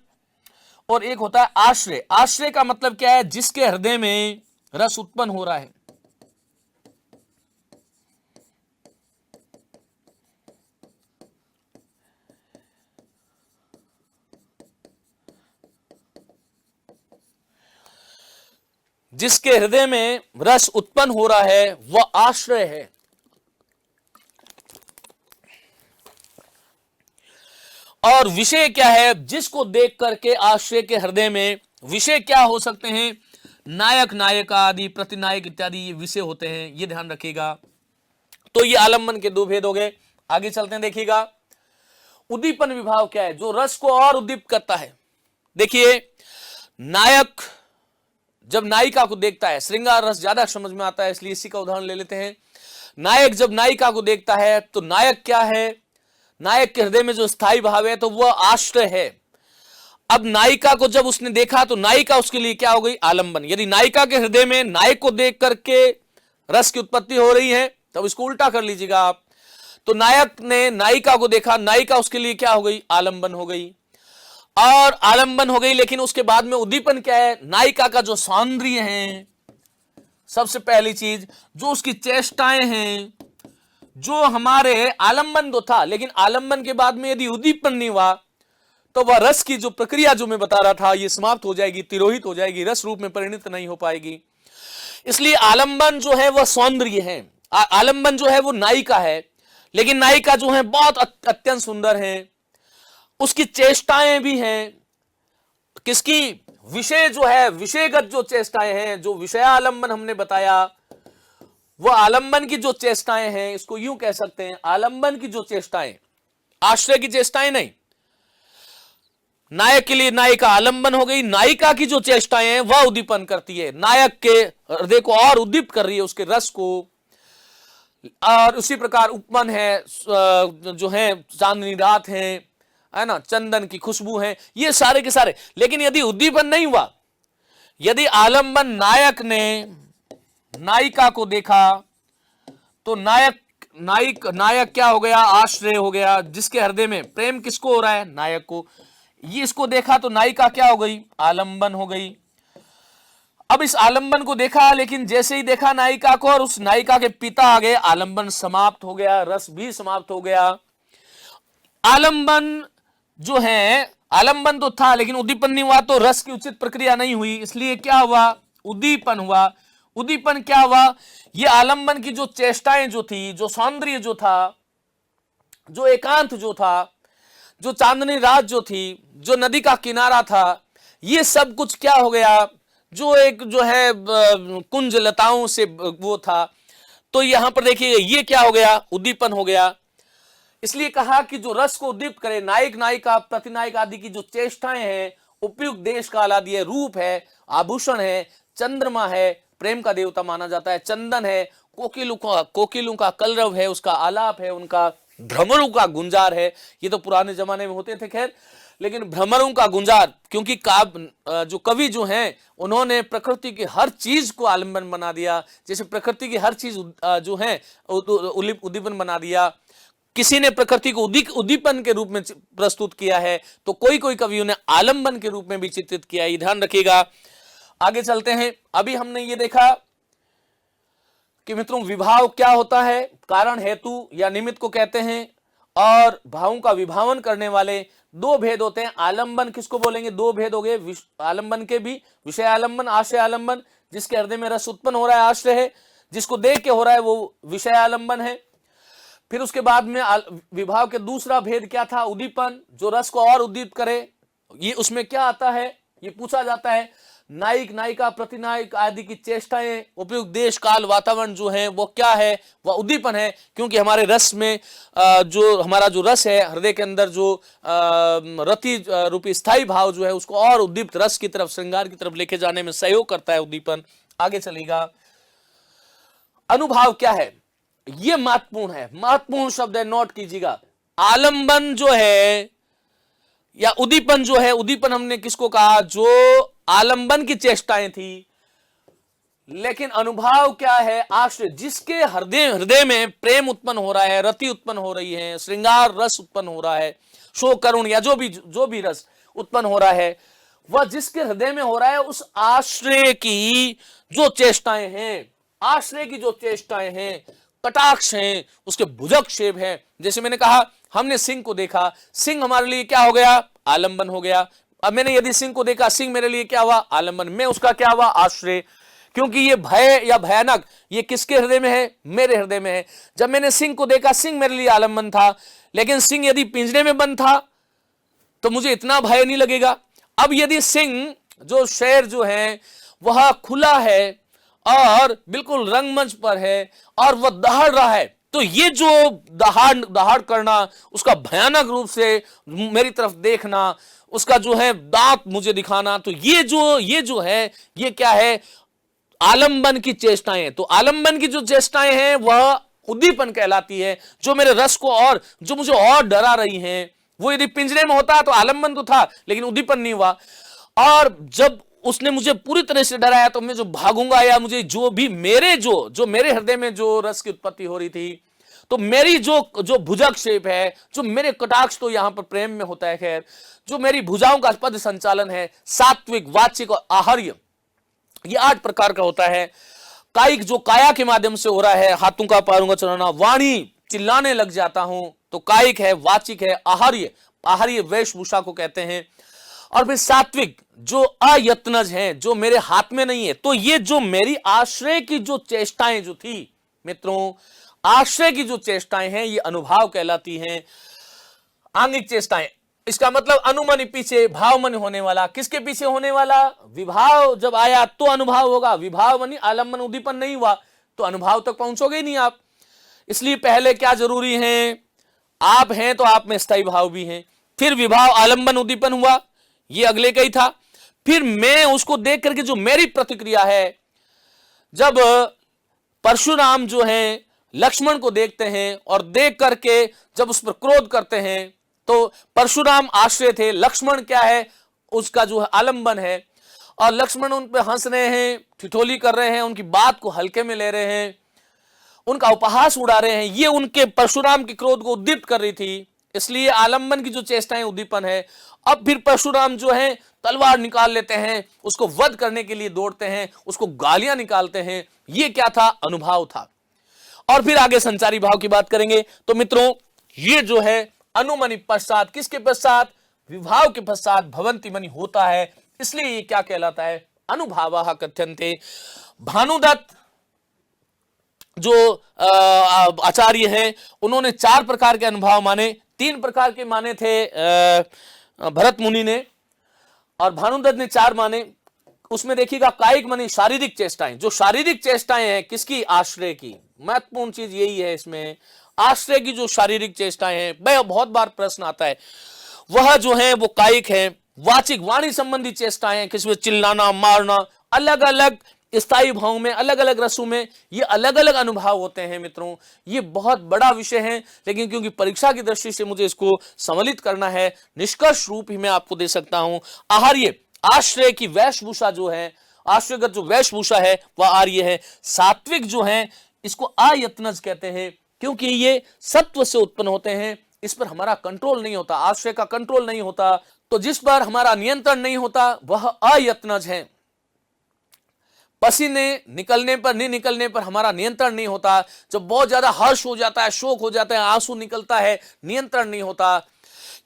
और एक होता है आश्रय। आश्रय का मतलब क्या है? जिसके हृदय में रस उत्पन्न हो रहा है। जिसके हृदय में रस उत्पन्न हो रहा है वह आश्रय है। और विषय क्या है? जिसको देख करके आश्रय के हृदय में विषय क्या हो सकते हैं? नायक, नायिका आदि, प्रतिनायक इत्यादि ये विषय होते हैं। ये ध्यान रखिएगा। तो ये आलंबन के दो भेद हो गए। आगे चलते हैं, देखिएगा उद्दीपन विभाव क्या है? जो रस को और उद्दीप्त करता है। देखिए, नायक जब नायिका को देखता है, श्रृंगार रस ज्यादा समझ में आता है, इसलिए इसी का उदाहरण ले लेते हैं। नायक जब नायिका को देखता है तो नायक क्या है? नायक के हृदय में जो स्थायी भाव है तो वह आश्रय है। अब नायिका को जब उसने देखा तो नायिका उसके लिए क्या हो गई? आलंबन। यदि नायिका के हृदय में नायक को देख करके रस की उत्पत्ति हो रही है, तब इसको उल्टा कर लीजिएगा आप। तो नायक ने नायिका को देखा, नायिका उसके लिए क्या हो गई? आलंबन हो गई। और आलंबन हो गई, लेकिन उसके बाद में उद्दीपन क्या है? नायिका का जो सौंदर्य है, सबसे पहली चीज जो उसकी चेष्टाएं हैं, जो हमारे आलंबन तो था, लेकिन आलंबन के बाद में यदि उद्दीपन नहीं हुआ तो वह रस की जो प्रक्रिया जो मैं बता रहा था ये समाप्त हो जाएगी, तिरोहित हो जाएगी, रस रूप में परिणत नहीं हो पाएगी। इसलिए आलंबन जो है वह सौंदर्य है, आलंबन जो है वो नायिका है। लेकिन नायिका जो है बहुत अत्यंत सुंदर है, उसकी चेष्टाएं भी हैं। किसकी? विषय जो है, विषयगत जो चेष्टाएं हैं, जो विषयालंबन हमने बताया, वह आलंबन की जो चेष्टाएं हैं, इसको यूं कह सकते हैं, आलंबन की जो चेष्टाएं, आश्रय की चेष्टाएं नहीं। नायक के लिए नायिका आलंबन हो गई, नायिका की जो चेष्टाएं हैं वह उद्दीपन करती है, नायक के हृदय को और उद्दीप्त कर रही है, उसके रस को। और उसी प्रकार उपवन है, जो है चांदनी रात है ना, चंदन की खुशबू है, ये सारे के सारे। लेकिन यदि उद्दीपन नहीं हुआ, यदि आलंबन नायक ने नायिका को देखा, तो नायक नायक क्या हो गया, आश्रय हो गया, जिसके हृदय में प्रेम किसको हो रहा है, नायक को। ये इसको देखा तो नायिका क्या हो गई, आलंबन हो गई। अब इस आलंबन को देखा, लेकिन जैसे ही देखा नायिका को और उस नायिका के पिता आ गए, आलंबन समाप्त हो गया, रस भी समाप्त हो गया। आलंबन जो है, आलंबन तो था लेकिन उद्दीपन नहीं हुआ, तो रस की उचित प्रक्रिया नहीं हुई, इसलिए क्या हुआ, उद्दीपन हुआ। उद्दीपन क्या हुआ, ये आलंबन की जो चेष्टाएं जो थी, जो सौंदर्य जो था, जो एकांत जो था, जो चांदनी रात जो थी, जो नदी का किनारा था, ये सब कुछ क्या हो गया, जो एक जो है कुंज लताओं से वो था, तो यहां पर देखिए ये क्या हो गया, उद्दीपन हो गया। इसलिए कहा कि जो रस को उद्दीप्त करे, नायक नायिका प्रतिनायक आदि की जो चेष्टाएं हैं, उपयुक्त देश काल आदि है, रूप है, आभूषण है, चंद्रमा है, प्रेम का देवता माना जाता है, चंदन है, कोकिलों का कलरव है, उसका आलाप है, उनका भ्रमरों का गुंजार है। ये तो पुराने जमाने में होते थे खैर, लेकिन भ्रमरों का गुंजार, क्योंकि जो कवि जो हैं उन्होंने प्रकृति की हर चीज को आलंबन बना दिया, जैसे प्रकृति की हर चीज जो है उद्दीपन बना दिया। किसी ने प्रकृति को उद्दीपन के रूप में प्रस्तुत किया है, तो कोई कोई कवियों ने आलंबन के रूप में भी चित्रित किया है, ध्यान रखिएगा। आगे चलते हैं। अभी हमने ये देखा कि मित्रों विभाव क्या होता है, कारण हेतु या निमित्त को कहते हैं, और भावों का विभावन करने वाले दो भेद होते हैं। आलंबन किसको बोलेंगे, दो भेद हो गए आलंबन के भी, विषय आलंबन, आश्रय आलंबन। जिसके हृदय में रस उत्पन्न हो रहा है आश्रय है, जिसको देख के हो रहा है वो विषय आलंबन है। फिर उसके बाद में विभाव के दूसरा भेद क्या था, उद्दीपन, जो रस को और उद्दीप्त करे। ये उसमें क्या आता है, ये पूछा जाता है, नायक नायिका प्रतिनायक आदि की चेष्टाएं, उपयुक्त देश काल वातावरण जो है वो क्या है, वह उद्दीपन है। क्योंकि हमारे रस में जो हमारा जो रस है हृदय के अंदर, जो रति रूपी स्थायी भाव जो है उसको और उद्दीप्त रस की तरफ, श्रृंगार की तरफ लेके जाने में सहयोग करता है उद्दीपन। आगे चलेगा, अनुभाव क्या है, ये महत्वपूर्ण है, महत्वपूर्ण शब्द है, नोट कीजिएगा। आलंबन जो है या उद्दीपन जो है, उद्दीपन हमने किसको कहा, जो आलंबन की चेष्टाएं थी। लेकिन अनुभाव क्या है, आश्रय, जिसके हृदय में प्रेम उत्पन्न हो रहा है, रति उत्पन्न हो रही है, श्रृंगार रस उत्पन्न हो रहा है, शोक करुण या जो भी रस उत्पन्न हो रहा है, वह जिसके हृदय में हो रहा है, उस आश्रय की जो चेष्टाएं हैं, आश्रय की जो चेष्टाएं हैं, कटाक्ष हैं, उसके भुजगक्षेप हैं। जैसे मैंने कहा, हमने सिंह को देखा, सिंह हमारे लिए क्या हो गया, आलंबन हो गया। अब मैंने यदि सिंह को देखा, सिंह मेरे लिए क्या हुआ, आलंबन, में उसका क्या हुआ, आश्रय। क्योंकि ये भय या भयानक, ये किसके हृदय में है, मेरे हृदय में है। जब मैंने सिंह को देखा, सिंह मेरे लिए आलंबन था, लेकिन सिंह यदि पिंजरे में बंद था तो मुझे इतना भय नहीं लगेगा। अब यदि सिंह जो शेर जो है वह खुला है और बिल्कुल रंगमंच पर है और वह दहाड़ रहा है, तो ये जो दहाड़ करना, उसका भयानक रूप से मेरी तरफ देखना, उसका जो है दांत मुझे दिखाना, तो ये जो है, ये क्या है, आलंबन की चेष्टाएं। तो आलंबन की जो चेष्टाएं हैं वह उद्दीपन कहलाती है, जो मेरे रस को और जो मुझे और डरा रही हैं। वो यदि पिंजरे में होता तो आलंबन तो था लेकिन उद्दीपन नहीं हुआ। और जब उसने मुझे पूरी तरह से डराया तो मैं जो भागूंगा, या मुझे जो भी मेरे मेरे हृदय में जो रस की उत्पत्ति हो रही थी, तो मेरी जो भुजगक्षेप है, जो मेरे कटाक्ष, तो यहां पर प्रेम में होता है खैर, जो मेरी भुजाओं का पद संचालन है, सात्विक, वाचिक और आहार्य, ये 8 प्रकार का होता है। कायिक, जो काया के माध्यम से हो रहा है, हाथों का पैरों का चलाना, वाणी, चिल्लाने लग जाता हूं, तो कायिक है, वाचिक है, आहार्य वेशभूषा को कहते हैं। और फिर सात्विक, जो अयत्नज हैं, जो मेरे हाथ में नहीं है। तो ये जो मेरी आश्रय की जो चेष्टाएं जो थी मित्रों, आश्रय की जो चेष्टाएं हैं, ये अनुभाव कहलाती हैं, आंगिक चेष्टाएं। इसका मतलब अनुमनि पीछे, भावमनि होने वाला। किसके पीछे होने वाला, विभाव जब आया तो अनुभाव होगा। विभाव मनी आलम्बन उद्दीपन नहीं हुआ तो अनुभाव तक पहुंचोगे ही नहीं आप। इसलिए पहले क्या जरूरी है, आप हैं तो आप में स्थायी भाव भी हैं। फिर विभाव आलंबन उद्दीपन हुआ, ये अगले का ही था। फिर मैं उसको देख करके जो मेरी प्रतिक्रिया है, जब परशुराम जो हैं लक्ष्मण को देखते हैं और देख करके जब उस पर क्रोध करते हैं, तो परशुराम आश्रय थे, लक्ष्मण क्या है, उसका जो है आलंबन है। और लक्ष्मण उन पर हंस रहे हैं, ठिठोली कर रहे हैं, उनकी बात को हल्के में ले रहे हैं, उनका उपहास उड़ा रहे हैं, ये उनके परशुराम के क्रोध को उद्दीप्त कर रही थी। इसलिए आलम्बन की जो चेष्टाएं उद्दीपन है। अब फिर परशुराम जो है तलवार निकाल लेते हैं, उसको वध करने के लिए दौड़ते हैं, उसको गालियां निकालते हैं। ये क्या था? अनुभाव था। और फिर आगे संचारी भाव की बात करेंगे। तो मित्रों, ये जो है अनुमनि पश्चात, किसके पश्चात? विभाव के पश्चात भवंति मणि होता है, इसलिए ये क्या कहलाता है? अनुभावः कथ्यन्ते। भानुदत्त जो आचार्य हैं, उन्होंने 4 प्रकार के अनुभाव माने, 3 प्रकार के माने थे भरत मुनि ने, और भानुदत्त ने 4 माने। उसमें देखिएगा कायिक माने शारीरिक चेष्टाएं, जो शारीरिक चेष्टाएं हैं किसकी? आश्रय की। महत्वपूर्ण चीज यही है इसमें, आश्रय की जो शारीरिक चेष्टाएं हैं। वह बहुत बार प्रश्न आता है, वह जो है वो कायिक है। वाचिक वाणी संबंधी चेष्टाएं हैं, किसी में चिल्लाना, मारना, अलग अलग स्थायी भाव में, अलग अलग रसों में, ये अलग अलग अनुभव होते हैं। मित्रों, ये बहुत बड़ा विषय है, लेकिन क्योंकि परीक्षा की दृष्टि से मुझे इसको सम्मिलित करना है, निष्कर्ष रूप ही मैं आपको दे सकता हूं। आहार्य, आश्रय की वेशभूषा जो है, आश्रयगत जो वेशभूषा है वह आर्य है। सात्विक जो है इसको आयत्नज कहते हैं, क्योंकि ये सत्व से उत्पन्न होते हैं, इस पर हमारा कंट्रोल नहीं होता, आश्रय का कंट्रोल नहीं होता, तो जिस पर हमारा नियंत्रण नहीं होता वह अयत्नज है। पसीने निकलने पर, नहीं निकलने पर हमारा नियंत्रण नहीं होता। जब बहुत ज्यादा हर्ष हो जाता है, शोक हो जाता है, आंसू निकलता है, नियंत्रण नहीं होता।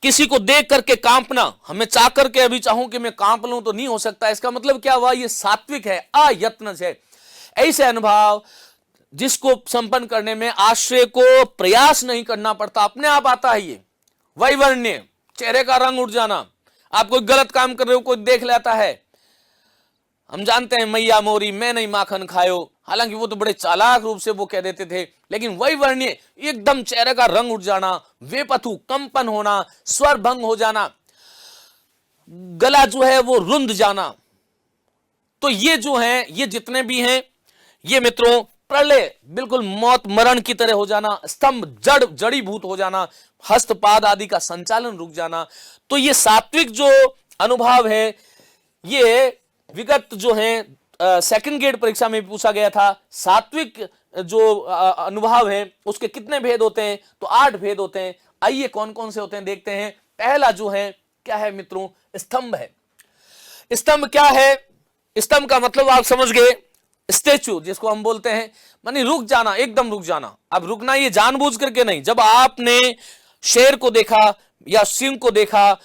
किसी को देख करके कांपना, हमें चाह करके अभी चाहूं कि मैं कांप लूं तो नहीं हो सकता, इसका मतलब क्या हुआ? ये सात्विक है, अयत्नज है। ऐसे अनुभव जिसको संपन्न करने में आश्रय को प्रयास नहीं करना पड़ता, अपने आप आता है। ये वैवर्ण्य, चेहरे का रंग उड़ जाना, आप कोई गलत काम कर रहे हो, कोई देख लेता है। हम जानते हैं मैया मोरी मैं नहीं माखन खायो, हालांकि वो तो बड़े चालाक रूप से वो कह देते थे, लेकिन वही वर्ण्य एकदम चेहरे का रंग उठ जाना, वेपथु कंपन होना, स्वर भंग हो जाना, गला जो है वो रुंध जाना। तो ये जो है, ये जितने भी हैं, ये मित्रों प्रलय, बिल्कुल मौत मरण की तरह हो जाना, स्तंभ जड़ीभूत हो जाना, हस्तपाद आदि का संचालन रुक जाना। तो ये सात्विक जो अनुभव है, ये विगत जो है सेकंड ग्रेड परीक्षा में पूछा गया था। सात्विक जो अनुभव है उसके कितने भेद होते हैं? तो 8 भेद होते हैं। आइए कौन कौन से होते हैं देखते हैं। पहला जो है क्या है मित्रों? स्तंभ है। स्तंभ क्या है? स्तंभ का मतलब आप समझ गए, स्टेचू जिसको हम बोलते हैं, मानी रुक जाना, एकदम रुक जाना। अब रुकना ये जानबूझ करके नहीं, जब आपने शेर को देखा या सिंह को देखा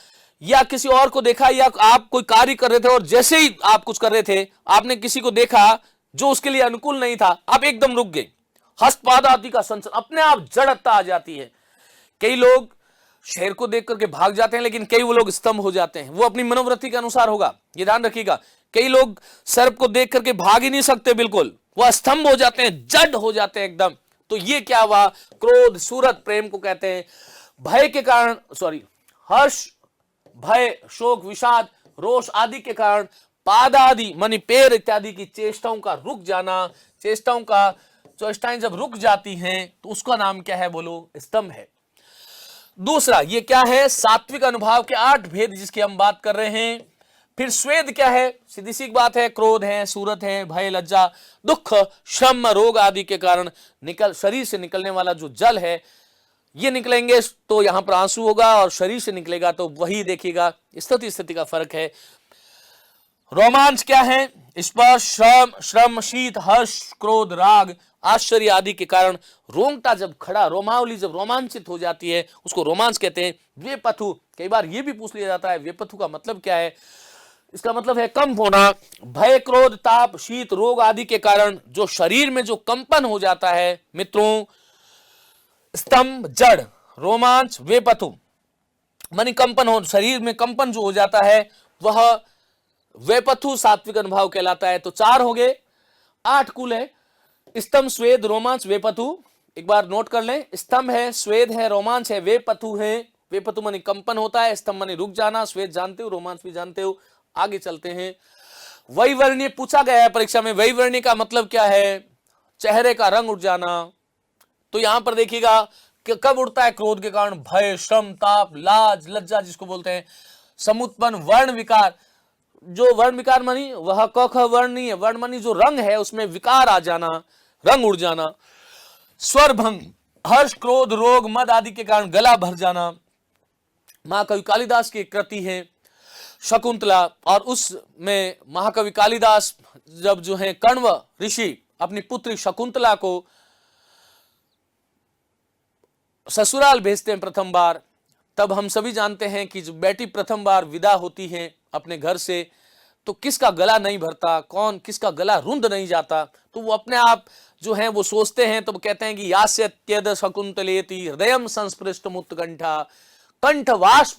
या किसी और को देखा, या आप कोई कार्य कर रहे थे और जैसे ही आप कुछ कर रहे थे, आपने किसी को देखा जो उसके लिए अनुकूल नहीं था, आप एकदम रुक गए, हस्तपाद आदि का संचलन, अपने आप जड़ता आ जाती है। कई लोग शेर को देख करके भाग जाते हैं, लेकिन कई वो लोग स्तंभ हो जाते हैं, वो अपनी मनोवृत्ति के अनुसार होगा, ये ध्यान रखिएगा। कई लोग सर्प को देख करके भाग ही नहीं सकते, बिल्कुल वो स्तंभ हो जाते हैं, जड़ हो जाते हैं एकदम। तो ये क्या हुआ? क्रोध, सूरत, प्रेम को कहते हैं। भय के कारण, हर्ष, भय, शोक, विषाद, रोष आदि के कारण पाद आदि मानी पैर इत्यादि की चेष्टाओं का रुक जाना, चेष्टाएं जब रुक जाती हैं तो उसका नाम क्या है? बोलो, स्तंभ है। दूसरा ये क्या है? सात्विक अनुभव के 8 भेद जिसकी हम बात कर रहे हैं। फिर स्वेद क्या है? सीधी सी बात है, क्रोध है, सूरत है, भय, लज्जा, दुख, श्रम, रोग आदि के कारण शरीर से निकलने वाला जो जल है, ये निकलेंगे तो यहां पर आंसू होगा, और शरीर से निकलेगा तो वही देखिएगा, स्थिति का फर्क है। रोमांच क्या है? स्पर्श, श्रम, शीत, हर्ष, क्रोध, राग, आश्चर्य आदि के कारण रोंगटा जब खड़ा, रोमावली जब रोमांचित हो जाती है, उसको रोमांच कहते हैं। वेपथु, कई बार यह भी पूछ लिया जाता है वेपथु का मतलब क्या है? इसका मतलब है कंप होना। भय, क्रोध, ताप, शीत, रोग आदि के कारण जो शरीर में जो कंपन हो जाता है मित्रों, स्तंभ, जड़, रोमांच, वेपथु मानी कंपन हो, शरीर में कंपन जो हो जाता है वह वेपथु सात्विक अनुभव कहलाता है। तो 4 हो गए, 8 कुल है। स्तंभ, स्वेद, रोमांच, वेपथु। एक बार नोट कर लें, स्तंभ है, स्वेद है, रोमांच है, वेपथु है। वेपथु मानी कंपन होता है, स्तंभ मानी रुक जाना, स्वेद जानते हो, रोमांच भी जानते हो। आगे चलते हैं। वैवर्ण्य पूछा गया है परीक्षा में, वैवर्ण्य का मतलब क्या है? चेहरे का रंग उठ जाना। तो यहां पर देखिएगा कि कब उड़ता है? क्रोध के कारण भय, श्रम, ताप, लाज, लज्जा जिसको बोलते हैं। समुत्पन्न वर्ण विकार, जो वर्ण विकार मानी वह क ख वर्ण नहीं है, वर्ण मानी जो रंग है उसमें विकार आ जाना, रंग उड़ जाना। स्वर भंग, हर्ष, क्रोध, रोग, मद आदि के कारण गला भर जाना। महाकवि कालिदास की एक कृति है शकुंतला, और उसमें महाकवि कालिदास जब जो है कण्व ऋषि अपनी पुत्री शकुंतला को ससुराल भेजते हैं प्रथम बार, तब हम सभी जानते हैं कि जब बेटी प्रथम बार विदा होती है अपने घर से तो किसका गला नहीं भरता, कौन किसका गला रुंध नहीं जाता। तो वो अपने आप जो है वो सोचते हैं, तो वो कहते हैं कि यास्य त्यद शकुंतलेति हृदयम संस्पृष्ट मुत्कंठा कंठ वाष्प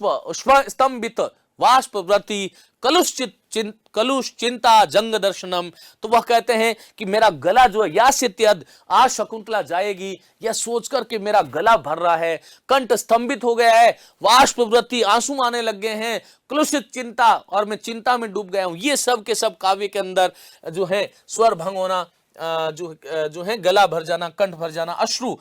स्तंभित वाष्प व्रति कलुष चिंता जंग दर्शनम। तो वह कहते हैं कि मेरा गला जो है यास्य त्यद, आज शकुंतला जाएगी यह सोचकर के मेरा गला भर रहा है, कंठ स्तंभित हो गया है, वाष्प व्रति आंसू आने लग गए हैं, कलुषित चिंता और मैं चिंता में डूब गया हूं। ये सब के सब काव्य के अंदर जो है स्वर भंग होना, जो है गला भर जाना, कंठ भर जाना। अश्रु,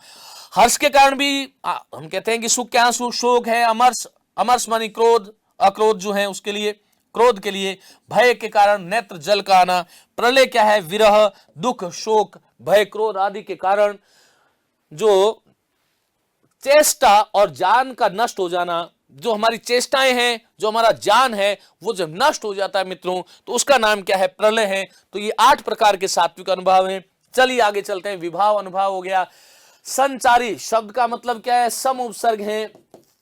हर्ष के कारण भी हम कहते हैं कि सुख के आंसू, शोक है अमर्ष, अमर्ष मानी क्रोध, अक्रोध जो है उसके लिए, क्रोध के लिए, भय के कारण नेत्र जल का आना, प्रलय क्या है विरह, दुख, शोक, भय, क्रोध आदि के कारण जो चेष्टा और जान का नष्ट हो जाना, जो हमारी चेष्टाएं हैं, जो हमारा जान है वो जब नष्ट हो जाता है मित्रों, तो उसका नाम क्या है, प्रलय है। तो ये 8 प्रकार के सात्विक अनुभव हैं। चलिए आगे चलते हैं। विभाव अनुभव हो गया। संचारी शब्द का मतलब क्या है, सम उपसर्ग है,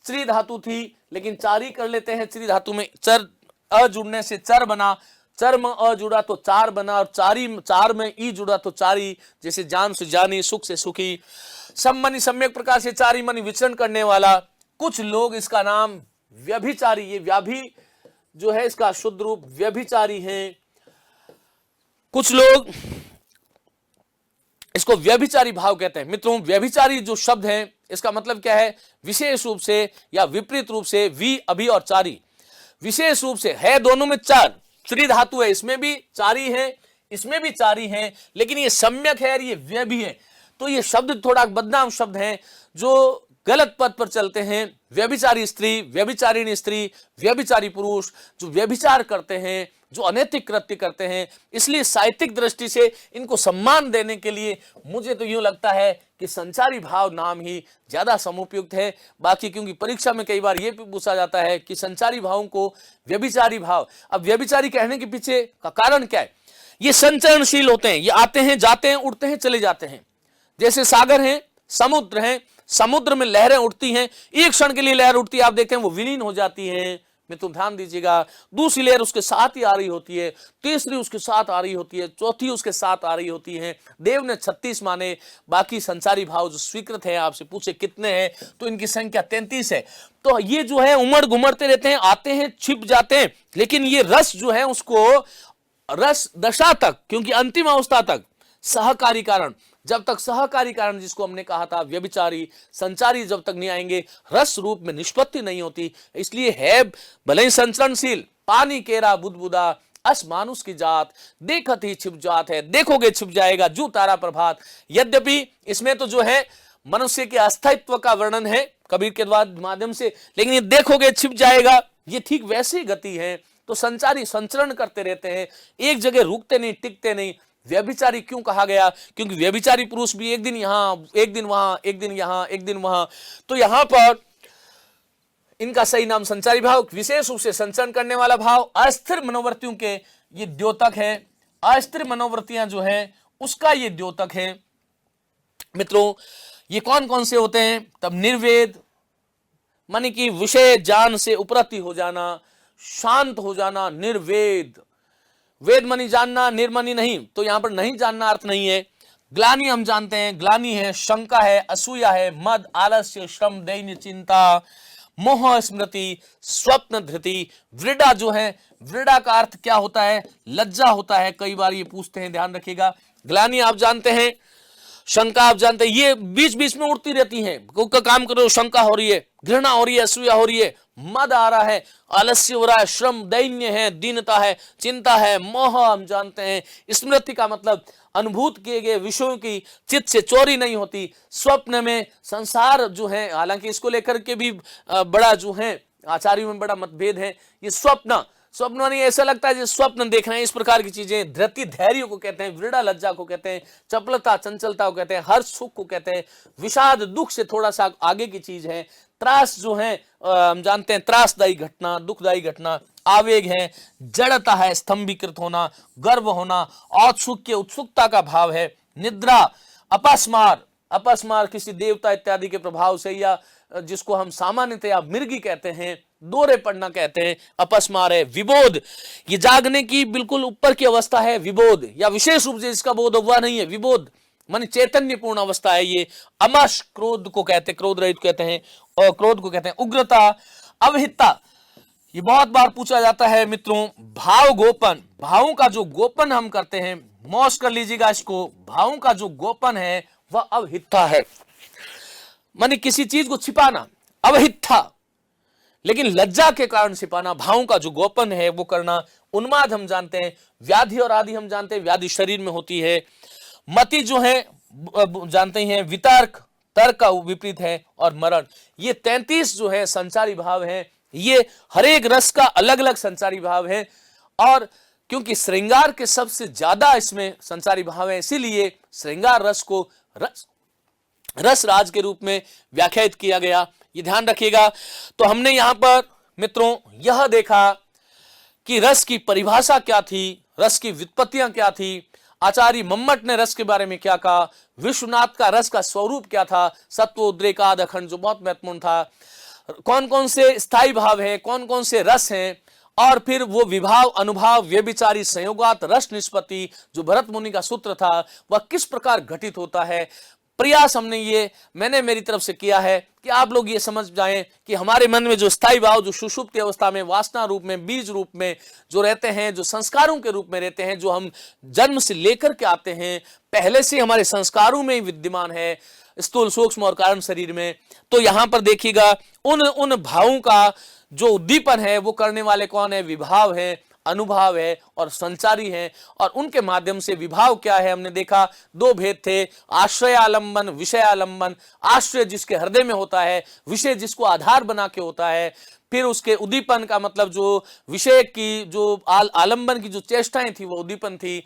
त्रि धातु थी लेकिन चारी कर लेते हैं, त्रि धातु में चर अ जुड़ने से चर बना, चर में अ जुड़ा तो चार बना, और चार में ई जुड़ा तो चारी, जैसे जान से जानी, सुख से सुखी। सम्मनि सम्यक प्रकार से चारी मनि विचरण करने वाला। कुछ लोग इसका नाम व्यभिचारी, ये व्याभि जो है इसका शुद्ध रूप व्यभिचारी है। कुछ लोग इसको व्यभिचारी भाव कहते हैं। मित्रों व्यभिचारी जो शब्द है इसका मतलब क्या है, विशेष रूप से या विपरीत रूप से, वी अभी और चारी, विशेष रूप से है दोनों में चार, त्रि धातु है, इसमें भी चारी है इसमें भी चारी है, लेकिन ये सम्यक है और ये व्यय भी है। तो ये शब्द थोड़ा बदनाम शब्द है जो गलत पद पर चलते हैं। व्यभिचारी स्त्री, व्यभिचारिणी स्त्री, व्यभिचारी पुरुष, जो व्यभिचार करते हैं, जो अनैतिक कृत्य करते हैं। इसलिए साहित्यिक दृष्टि से इनको सम्मान देने के लिए मुझे तो यूं लगता है कि संचारी भाव नाम ही ज्यादा समुपयुक्त है। बाकी क्योंकि परीक्षा में कई बार यह भी पूछा जाता है कि संचारी भावों को व्यभिचारी भाव, अब व्यभिचारी कहने के पीछे का कारण क्या है, ये संचरणशील होते हैं, ये आते हैं जाते हैं, उठते हैं चले जाते हैं। जैसे सागर है, समुद्र है, समुद्र में लहरें उठती हैं, एक क्षण के लिए लहर उठती है, आप देखते हैं वो विलीन हो जाती है। मैं तुम ध्यान दीजिएगा, दूसरी लहर उसके साथ ही आ रही होती है, तीसरी उसके साथ आ रही होती है, चौथी उसके साथ आ रही होती है। देव ने 36 माने, बाकी संसारी भाव जो स्वीकृत है, आपसे पूछे कितने हैं तो इनकी संख्या 33 है। तो ये जो है उमड़ घुमड़ते रहते हैं, आते हैं छिप जाते हैं, लेकिन ये रस जो है उसको रस दशा तक, क्योंकि अंतिम अवस्था तक सहकारी कारण, जब तक सहकारी कारण जिसको हमने कहा था व्यभिचारी संचारी जब तक नहीं आएंगे, रस रूप में निष्पत्ति नहीं होती। इसलिए है भले ही संचरणशील, पानी केरा बुदबुदा अस मानुष की जात, देखत ही छिप जात है, देखोगे छिप जाएगा जू तारा प्रभात। यद्यपि इसमें तो जो है मनुष्य के अस्तित्व का वर्णन है कबीर के माध्यम से, लेकिन ये देखोगे छिप जाएगा, ये ठीक वैसी गति है। तो संचारी संचरण करते रहते हैं, एक जगह रुकते नहीं, टिकते नहीं। व्यभिचारी क्यों कहा गया, क्योंकि व्यभिचारी पुरुष भी एक दिन यहां, एक दिन वहां, एक दिन यहां, एक दिन वहां। तो यहां पर इनका सही नाम संचारी भाव, विशेष रूप से संचरण करने वाला भाव। अस्थिर मनोवृत्तियों के ये द्योतक है, अस्थिर मनोवृत्तियां जो है उसका ये द्योतक है। मित्रों ये कौन कौन से होते हैं, तब निर्वेद माने कि विषय ज्ञान से उपरति हो जाना, शांत हो जाना, निर्वेद, वेद मनी जानना, निर्मनी नहीं, तो यहां पर नहीं जानना अर्थ नहीं है। ग्लानि हम जानते हैं, ग्लानि है, शंका है, असूया है, मद, आलस्य, श्रम, दैन्य, चिंता, मोह, स्मृति, स्वप्न, धृति। वृडा जो है, वृडा का अर्थ क्या होता है, लज्जा होता है, कई बार ये पूछते हैं, ध्यान रखिएगा। ग्लानि आप जानते हैं, शंका आप जानते हैं, ये बीच बीच में उड़ती रहती हैं, कोई काम करो शंका हो रही है, घृणा हो रही है, असूया हो रही है, मद आ रहा है, आलस्य हो रहा है, श्रम दैन्य है, दीनता है, चिंता है, मोह हम जानते हैं। स्मृति का मतलब अनुभूत किए गए विषयों की चित्त से चोरी नहीं होती। स्वप्न में संसार जो है, हालांकि इसको लेकर के भी बड़ा जो है आचार्यों में बड़ा मतभेद है। ये स्वप्न, स्वप्न मानी ऐसा लगता है जैसे स्वप्न देख रहे हैं, इस प्रकार की चीजें। धृति धैर्य को कहते हैं, वृड़ा लज्जा को कहते हैं, चपलता चंचलता को कहते हैं, हर्ष सुख को कहते हैं, विषाद दुख से थोड़ा सा आगे की चीज है, त्रास जो है हम जानते हैं त्रासदायी घटना, दुखदायी घटना, आवेग है, जड़ता है, स्तंभीकृत होना, गर्व होना, औत्सुक्य उत्सुकता का भाव है, निद्रा, अपस्मार, अपस्मार किसी देवता इत्यादि के प्रभाव से, या जिसको हम सामान्यतया मिर्गी कहते हैं, दौरे पड़ना कहते हैं, अपस्मार है। विबोध, ये जागने की बिल्कुल ऊपर की अवस्था है, विबोध, या विशेष रूप से जिसका बोध हुआ नहीं है, विबोध मानी चैतन्यपूर्ण अवस्था है ये। अमश, क्रोध को कहते हैं, क्रोध रहित कहते हैं, और क्रोध को कहते हैं। उग्रता, अवहितता, ये बहुत बार पूछा जाता है मित्रों। भाव गोपन, भावों का जो गोपन हम करते हैं, मौज कर लीजिएगा इसको, भावों का जो गोपन है वह अवहितता है, मानी किसी चीज को छिपाना, अवहितता। लेकिन लज्जा के कारण छिपाना, भावों का जो गोपन है वो करना। उन्माद हम जानते हैं, व्याधि और आदि हम जानते हैं, व्याधि शरीर में होती है। मति जो है जानते हैं, वितर्क, तर्क का विपरीत है, और मरण। ये 33 जो है संचारी भाव हैं, ये हर एक रस का अलग अलग संचारी भाव है। और क्योंकि श्रृंगार के सबसे ज्यादा इसमें संचारी भाव है, इसीलिए श्रृंगार रस को रस राज के रूप में व्याख्यायित किया गया, ये ध्यान रखिएगा। तो हमने यहां पर मित्रों यह देखा कि रस की परिभाषा क्या थी, रस की व्युत्पत्तियां क्या थी, आचार्य मम्मट ने रस के बारे में क्या कहा, विश्वनाथ का रस का स्वरूप क्या था, सत्व उद्रेक आदि अखंड जो बहुत महत्वपूर्ण था, कौन कौन से स्थायी भाव हैं, कौन कौन से रस हैं, और फिर वो विभाव, अनुभाव, व्यभिचारी, संयोगात, रस निष्पत्ति जो भरत मुनि का सूत्र था वह किस प्रकार घटित होता है। प्रयास हमने ये मैंने मेरी तरफ से किया है कि आप लोग ये समझ जाएं कि हमारे मन में जो स्थायी भाव, जो सुषुप्ति अवस्था में वासना रूप में, बीज रूप में जो रहते हैं, जो संस्कारों के रूप में रहते हैं, जो हम जन्म से लेकर के आते हैं, पहले से हमारे संस्कारों में ही विद्यमान है, स्थूल सूक्ष्म और कारण शरीर में। तो यहां पर देखिएगा उन भावों का जो उद्दीपन है वो करने वाले कौन है, विभाव है, अनुभाव है और संचारी है। और उनके माध्यम से विभाव क्या है, हमने देखा दो भेद थे, आश्रयालंबन, विषयालंबन। आश्रय जिसके हृदय में होता है, विषय जिसको आधार बना के होता है। फिर उसके उद्दीपन का मतलब जो विषय की जो आलंबन की जो चेष्टाएं थी वो उद्दीपन थी,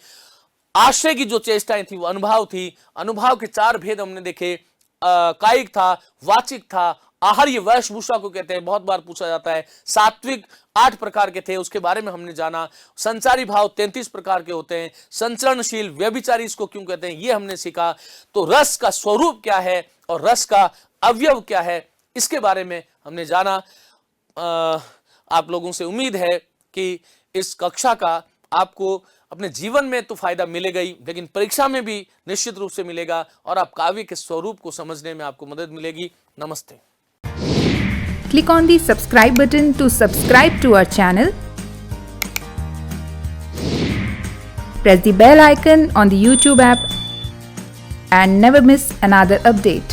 आश्रय की जो चेष्टाएं थी वो अनुभाव थी। अनुभाव के 4 भेद हमने देखे, कायिक था, वाचिक था, आहार्य वेशभूषा को कहते हैं, बहुत बार पूछा जाता है। सात्विक 8 प्रकार के थे, उसके बारे में हमने जाना। संचारी भाव 33 प्रकार के होते हैं। संचरणशील, व्यभिचारी इसको क्यों कहते हैं ये हमने सीखा। तो रस का स्वरूप क्या है और रस का अवयव क्या है इसके बारे में हमने जाना। आप लोगों से उम्मीद है कि इस कक्षा का आपको अपने जीवन में तो फायदा मिलेगा ही, लेकिन परीक्षा में भी निश्चित रूप से मिलेगा और आप काव्य के स्वरूप को समझने में आपको मदद मिलेगी। नमस्ते। Click on the subscribe button to subscribe to our channel. Press the bell icon on the YouTube app and never miss another update.